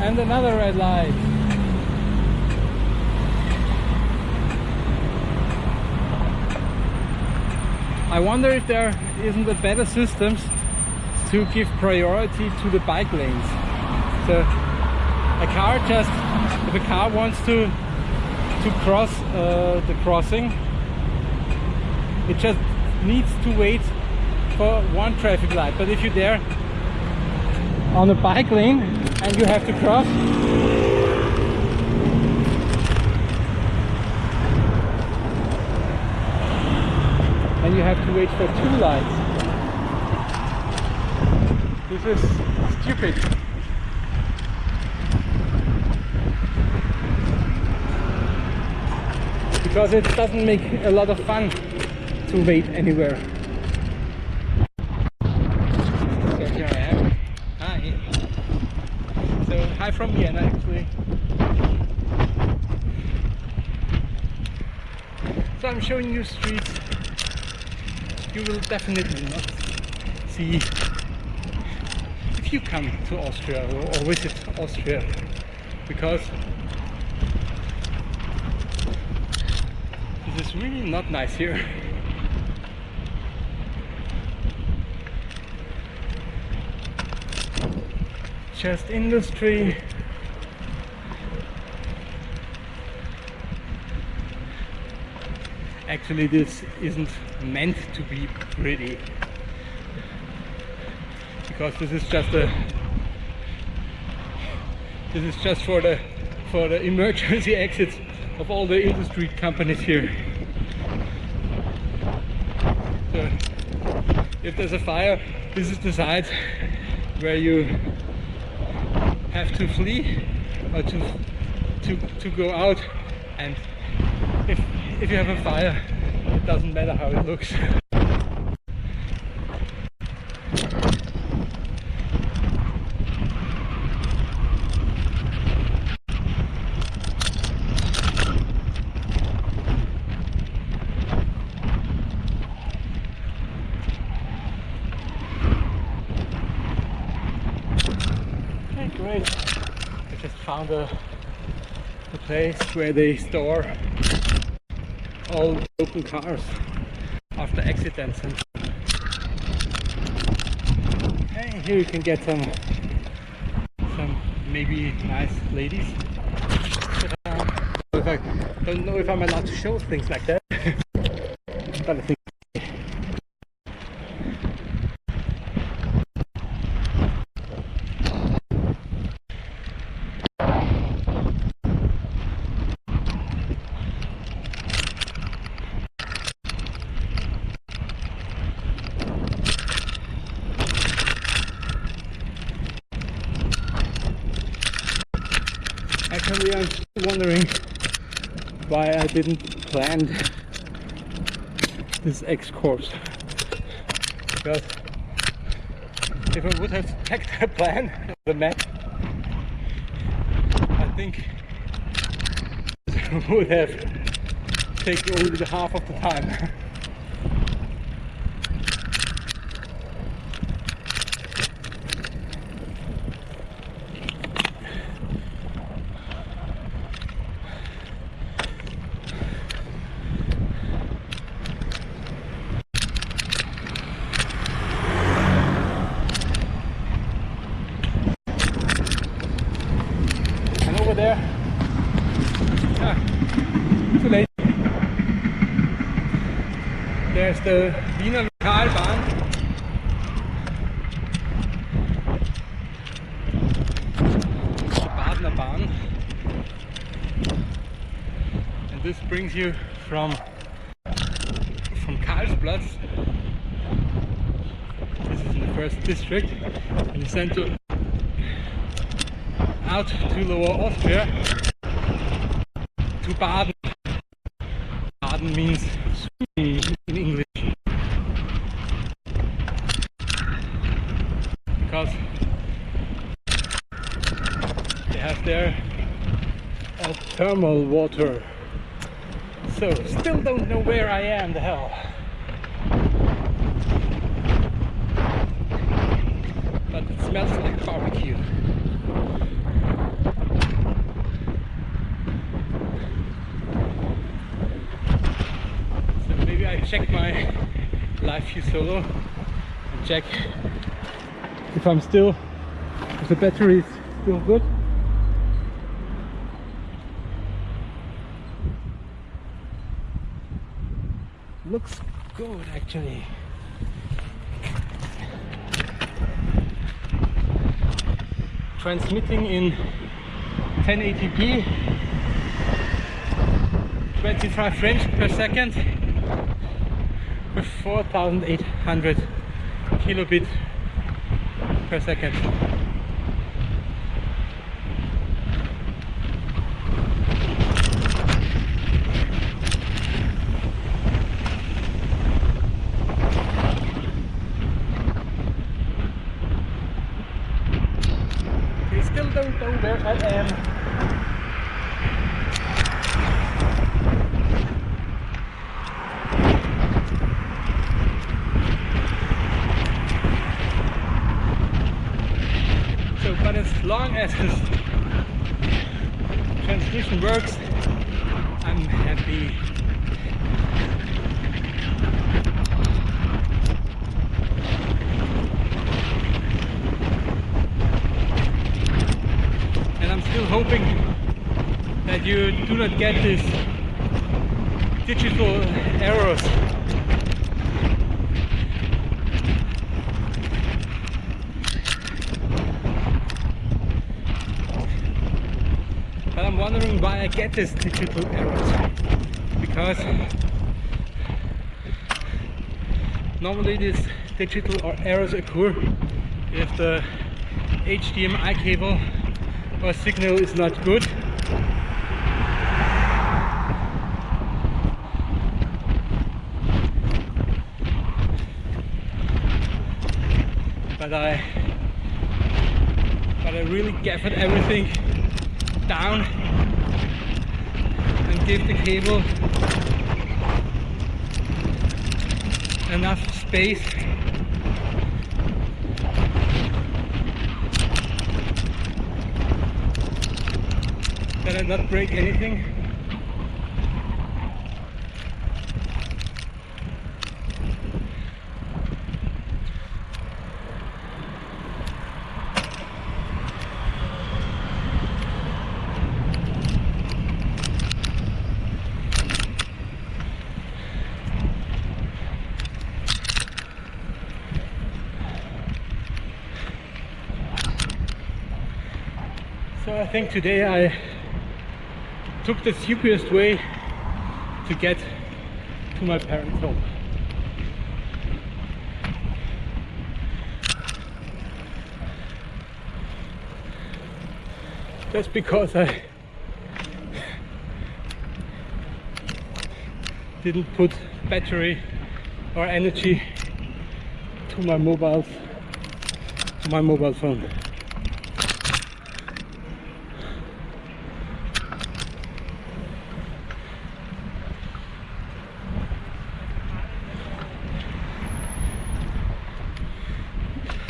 And another red light. I wonder if there isn't a better systems to give priority to the bike lanes. So if a car wants to cross the crossing, it just needs to wait for one traffic light. But if you're there on a bike lane and you have to cross, and you have to wait for 2 lights. This is stupid. Because it doesn't make a lot of fun to wait anywhere. So here I am. Hi. So hi from Vienna actually. So I'm showing you streets you will definitely not see if you come to Austria or visit Austria, because this is really not nice here. Just industry. Actually, this isn't meant to be pretty, because this is just for the emergency exits of all the industry companies here. So if there's a fire, this is the side where you have to flee or to go out, and if you have a fire, it doesn't matter how it looks. Okay, great. I just found a place where they store all broken cars after accidents. And here you can get some maybe nice ladies. But I don't know if I'm allowed to show things like that. But I think Actually, I'm still wondering why I didn't plan this X-course. Because if I would have checked the plan, the map, I think it would have taken only the half of the time. There. Too late. There's the Wiener Lokalbahn. The Badener Bahn. And this brings you from Karlsplatz. This is in the first district. And you send to out to Lohr, Austria, to Baden. Baden means swimming in English. Because they have there thermal water. So, still don't know where I am, the hell. But it smells like barbecue. I check my Liveu Solo and check if the battery is still good. Looks good actually. Transmitting in 1080p, 25 frames per second. With 4,800 kilobits per second. We still don't know where I am. But as long as this transmission works, I'm happy. And I'm still hoping that you do not get these digital errors. But I'm wondering why I get these digital errors, because normally these digital errors occur if the HDMI cable or signal is not good. But I really gathered everything down and give the cable enough space that I not break anything. So I think today I took the stupidest way to get to my parents' home. Just because I didn't put battery or energy to my mobile phone.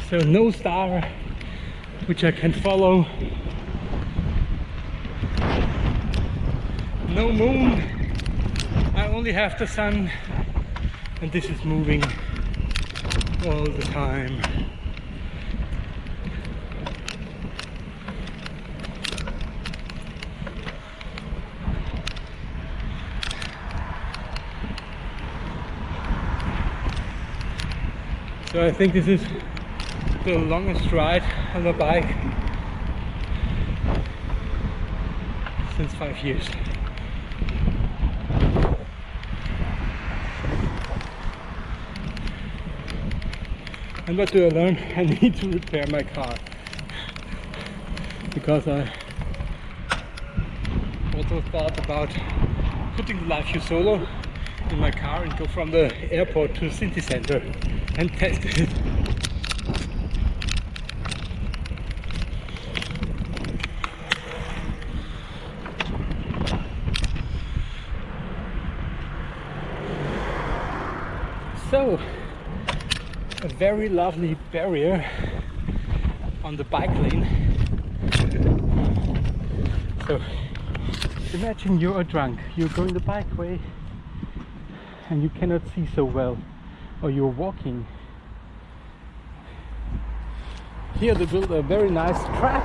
So no star which I can follow, no moon, I only have the sun, and this is moving all the time. So I think this is the longest ride on a bike since 5 years. And what do I learn? I need to repair my car, because I also thought about putting the Liveu Solo in my car and go from the airport to the city center and test it. So, a very lovely barrier on the bike lane. So, imagine you are drunk, you're going the bikeway and you cannot see so well, or you're walking. Here they built a very nice trap.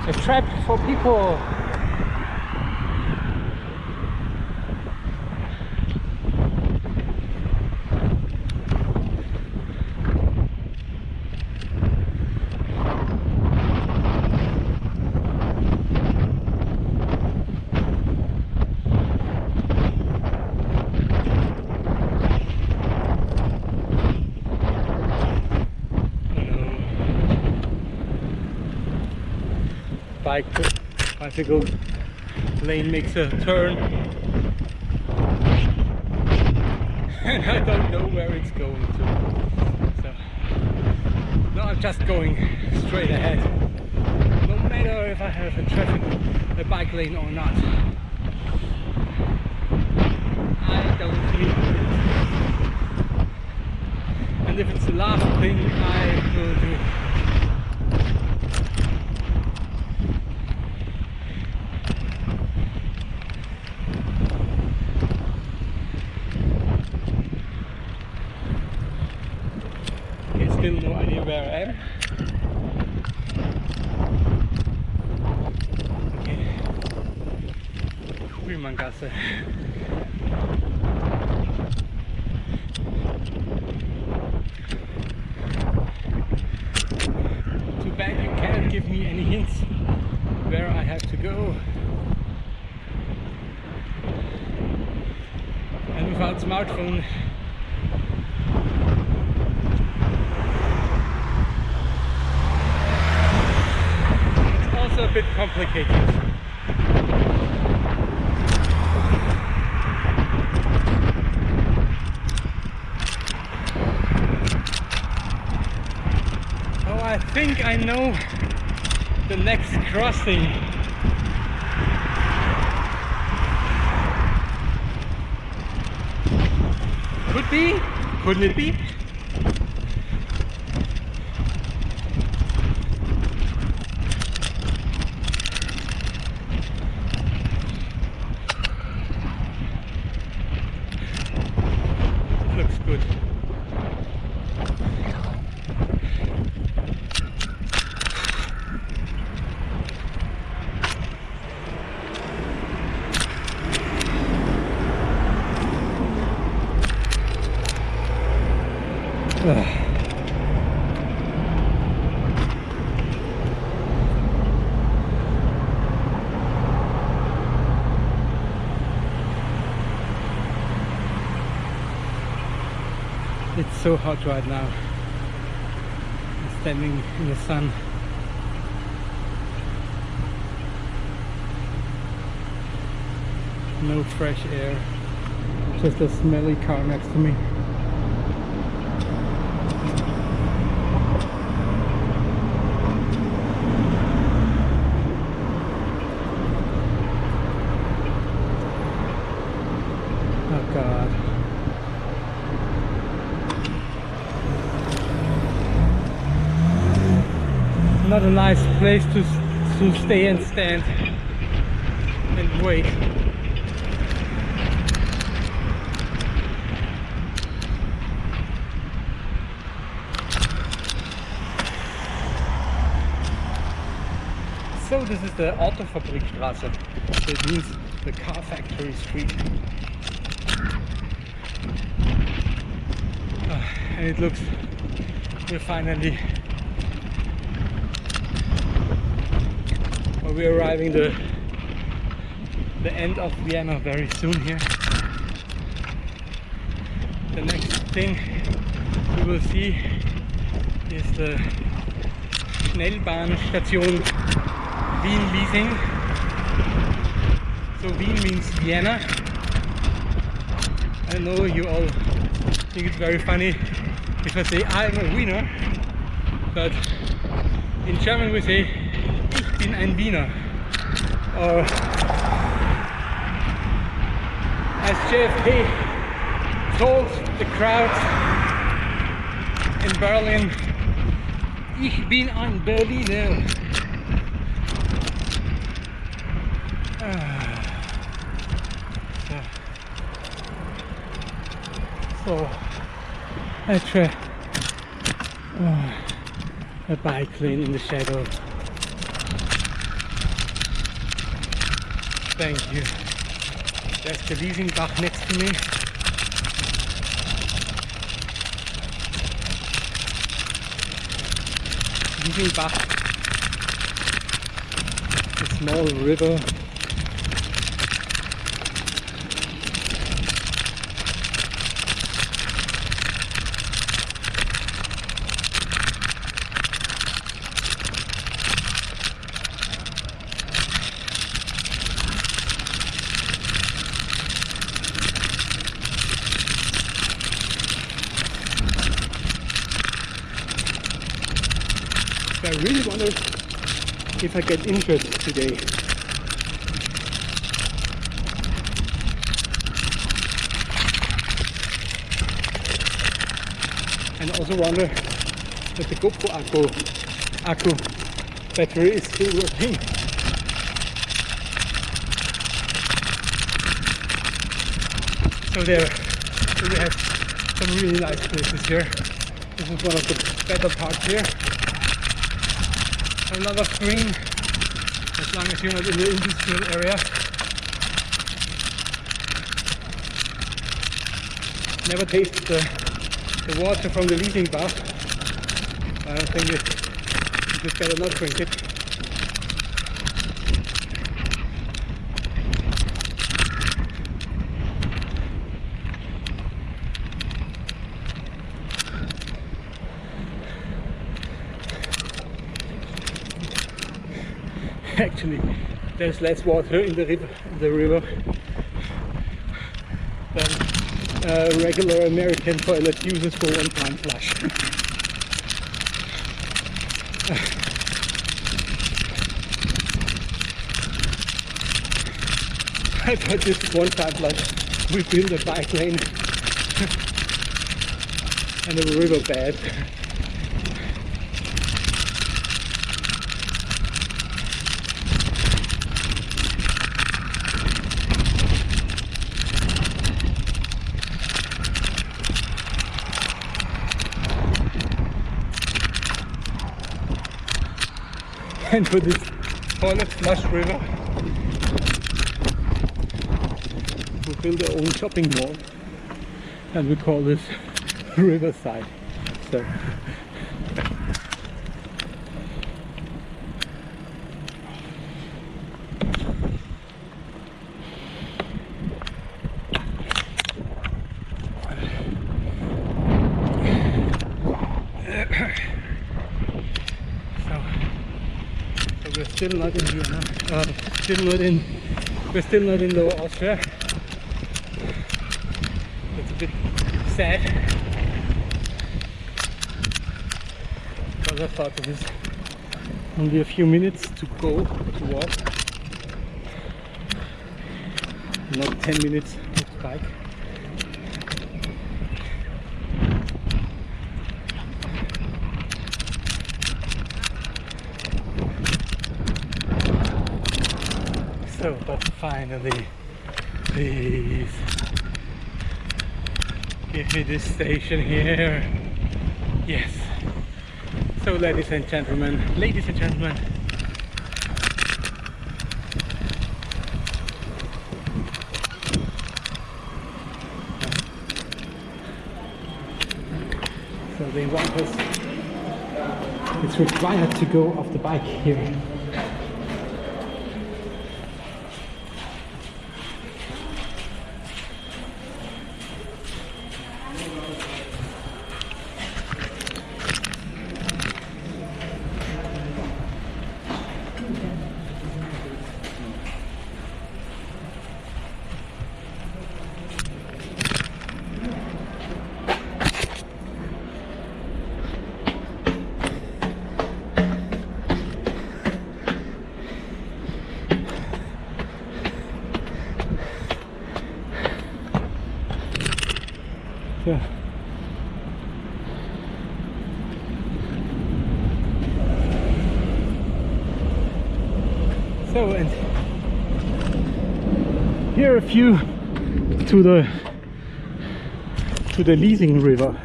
A trap for people. Bicycle lane makes a turn and I don't know where it's going to. So no, I'm just going straight ahead, no matter if I have a bike lane or not. I don't need it, and if it's the last thing I will do. Still no idea where I am. Okay. Grünmanngasse. Too bad you can't give me any hints where I have to go. And without smartphone, a bit complicated. Oh, I think I know the next crossing. Could be, couldn't it be? It's so hot right now. I'm standing in the sun. No fresh air, just a smelly car next to me. Oh God. Not a nice place to stay and stand and wait. So this is the Autofabrikstraße, so it means the car factory street. And it looks, we're finally, well, we're arriving the end of Vienna very soon here. The next thing we will see is the Schnellbahnstation Wien Leasing. So Wien means Vienna. I know you all think it's very funny if I say I'm a Wiener, but in German we say Ich bin ein Wiener, or as JFK told the crowd in Berlin, Ich bin ein Berliner. So I try a bike lane in the shadow. Thank you. There's the Leasingbach next to me. Liesingbach, a small river. I really wonder if I get injured today. And also wonder if the GoPro accu battery is still working. So we have some really nice places here. This is one of the better parts here. A lot of green, as long as you're not in the industrial area. Never tasted the water from the Leasingbach. I don't think you just better not drink it. Actually, there's less water in the river than a regular American toilet uses for one-time flush. I thought this one-time flush we build a bike lane and a river bed. And for this toilet flush river, we build our own shopping mall, and we call this Riverside. So we're still not in Vienna. We're still not in Lohr, Austria. bit sad because I thought it was only a few minutes to go to walk, not 10 minutes with the bike. So, but finally, please give me this station here. Yes. So, ladies and gentlemen, so they want us, it's required to go off the bike here. Yeah. So, and here are a few to the Leasing River.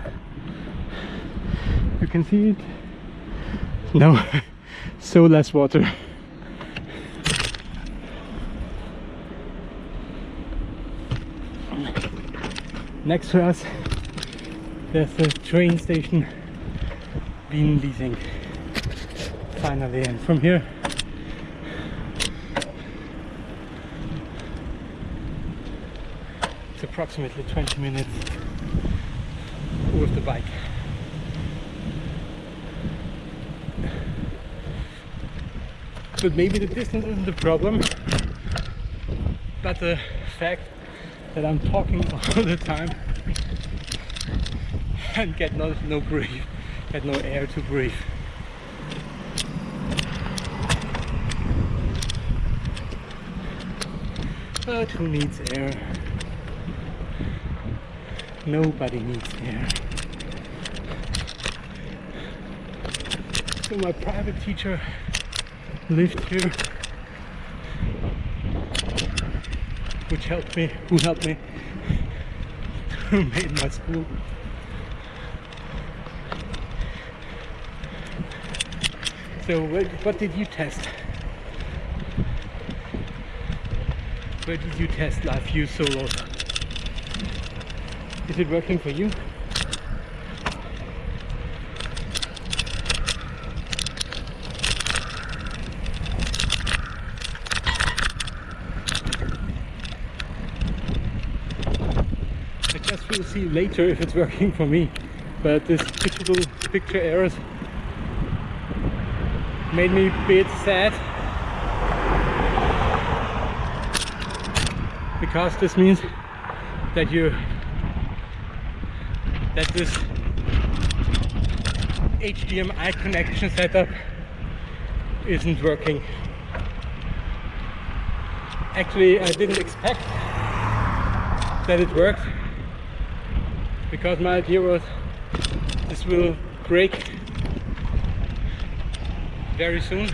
You can see it. No, so less water. Next to us, there's a train station, Wien Leasing, finally, and from here it's approximately 20 minutes with the bike. But maybe the distance isn't the problem, but the fact that I'm talking all the time and get no breathe, get no air to breathe. But who needs air? Nobody needs air. So my private teacher lived here, who helped me to make my school. So what did you test? Where did you test Liveu solo? Is it working for you? I guess we'll see later if it's working for me, but this digital picture errors made me a bit sad, because this means that this HDMI connection setup isn't working. Actually, I didn't expect that it worked, because my idea was this will break very soon,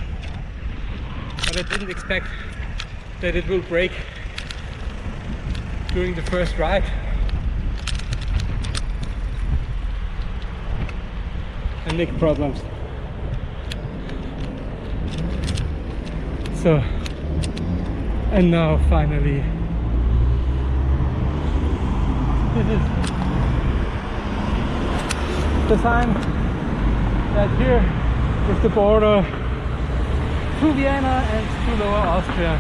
but I didn't expect that it will break during the first ride. And make problems. So, and now finally, this is the sign that here is the border to Vienna and to Lower Austria.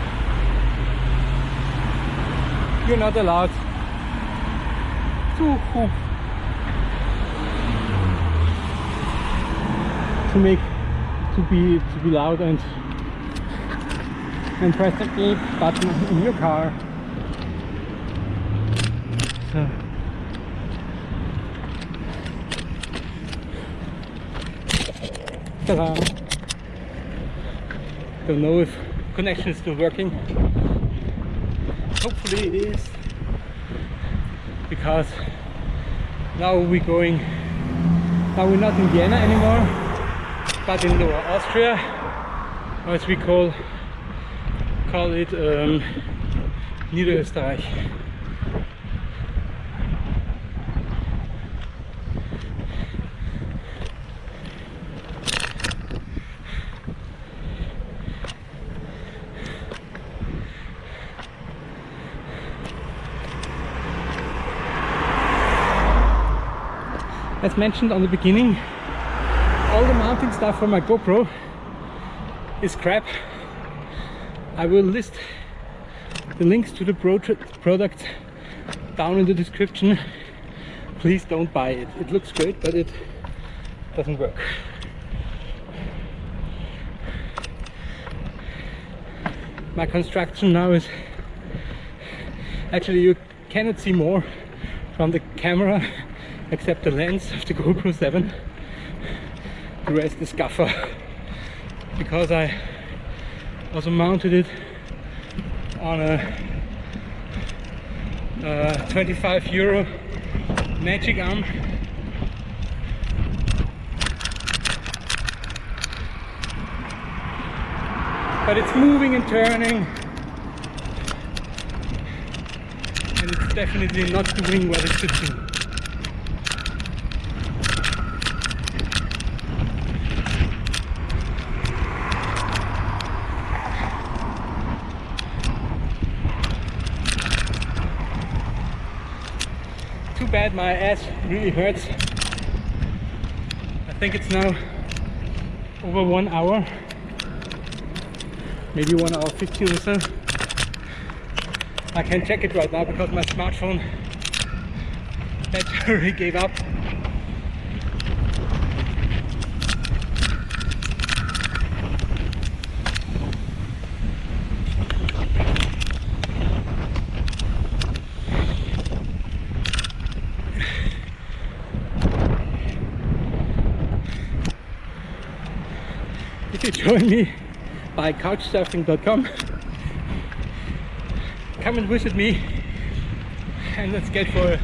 You're not allowed to hoop, to be loud and press the beep button in your car. So Ta-da! Don't know if connection is still working. Hopefully it is, because now we're going. Now we're not in Vienna anymore, but in Lohr, Austria, or as we call it, Niederösterreich. As mentioned on the beginning, all the mounting stuff for my GoPro is crap. I will list the links to the product down in the description. Please don't buy it. It looks great, but it doesn't work. My construction now is actually, you cannot see more from the camera except the lens of the GoPro 7. The rest is gaffer, because I also mounted it on a €25 magic arm. But it's moving and turning, and it's definitely not doing what it should do. Too bad my ass really hurts. I think it's now over 1 hour, maybe 1 hour 15 or so. I can't check it right now because my smartphone battery gave up. If you join me by couchsurfing.com, come and visit me and let's get for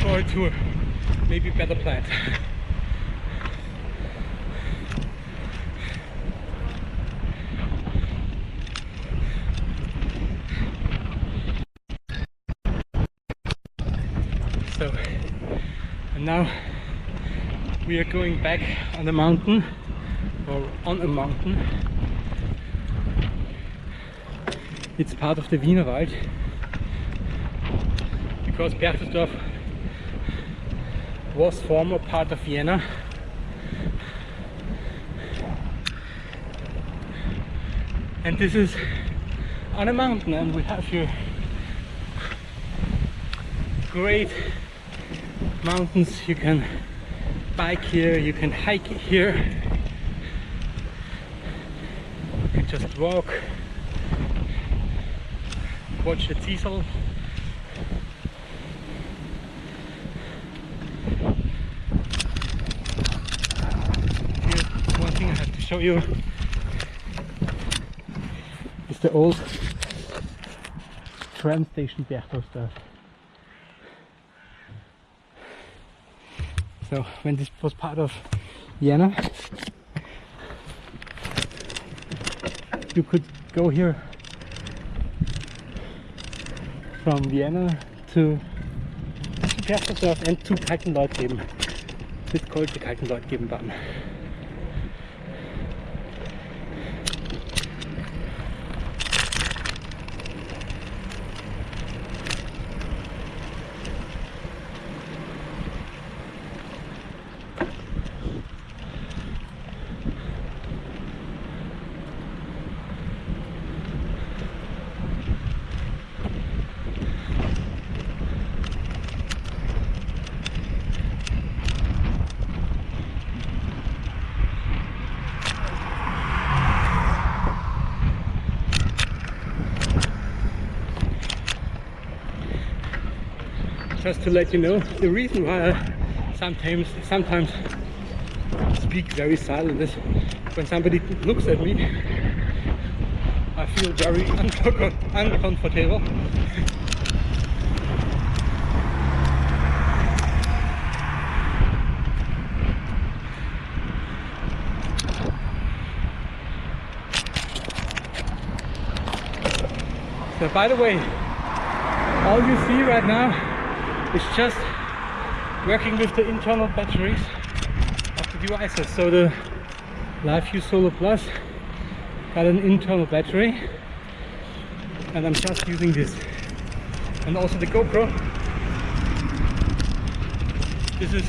a tour, maybe better planned. So, and now we are going back on the mountain, or on a mountain. It's part of the Wiener Wald, because Berchtesgaden was former part of Vienna. And this is on a mountain, and we have here great mountains. You can bike here, you can hike here, you can just walk, watch the diesel. Here's one thing I have to show you. It's the old tram station Berchtesgaden. So when this was part of Vienna, you could go here from Vienna to Berchtesgaden and to Kaltenleutgeben. It's called the Kaltenleutgebenbahn. Just to let you know, the reason why I sometimes speak speak very silent. When somebody looks at me, I feel very uncomfortable. So by the way, all you see right now is just working with the internal batteries of the devices. So the Liveu Solar Plus got an internal battery, and I'm just using this. And also the GoPro. This is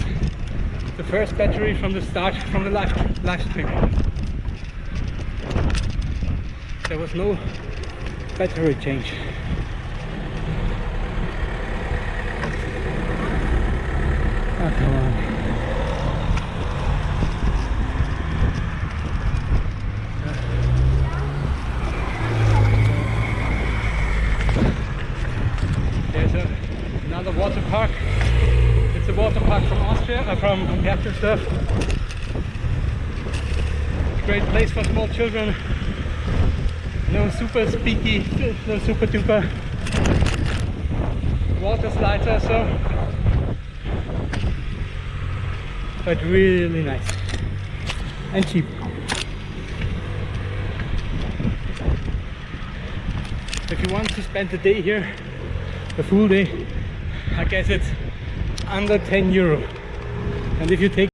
the first battery from the start, from the live stream. There was no battery change. Oh, come on. There's another water park. It's a water park from Austria, from Competitive. Great place for small children. No super speaky, no super duper water slides or so, but really nice and cheap. If you want to spend the day here, a full day, I guess it's under €10. And if you take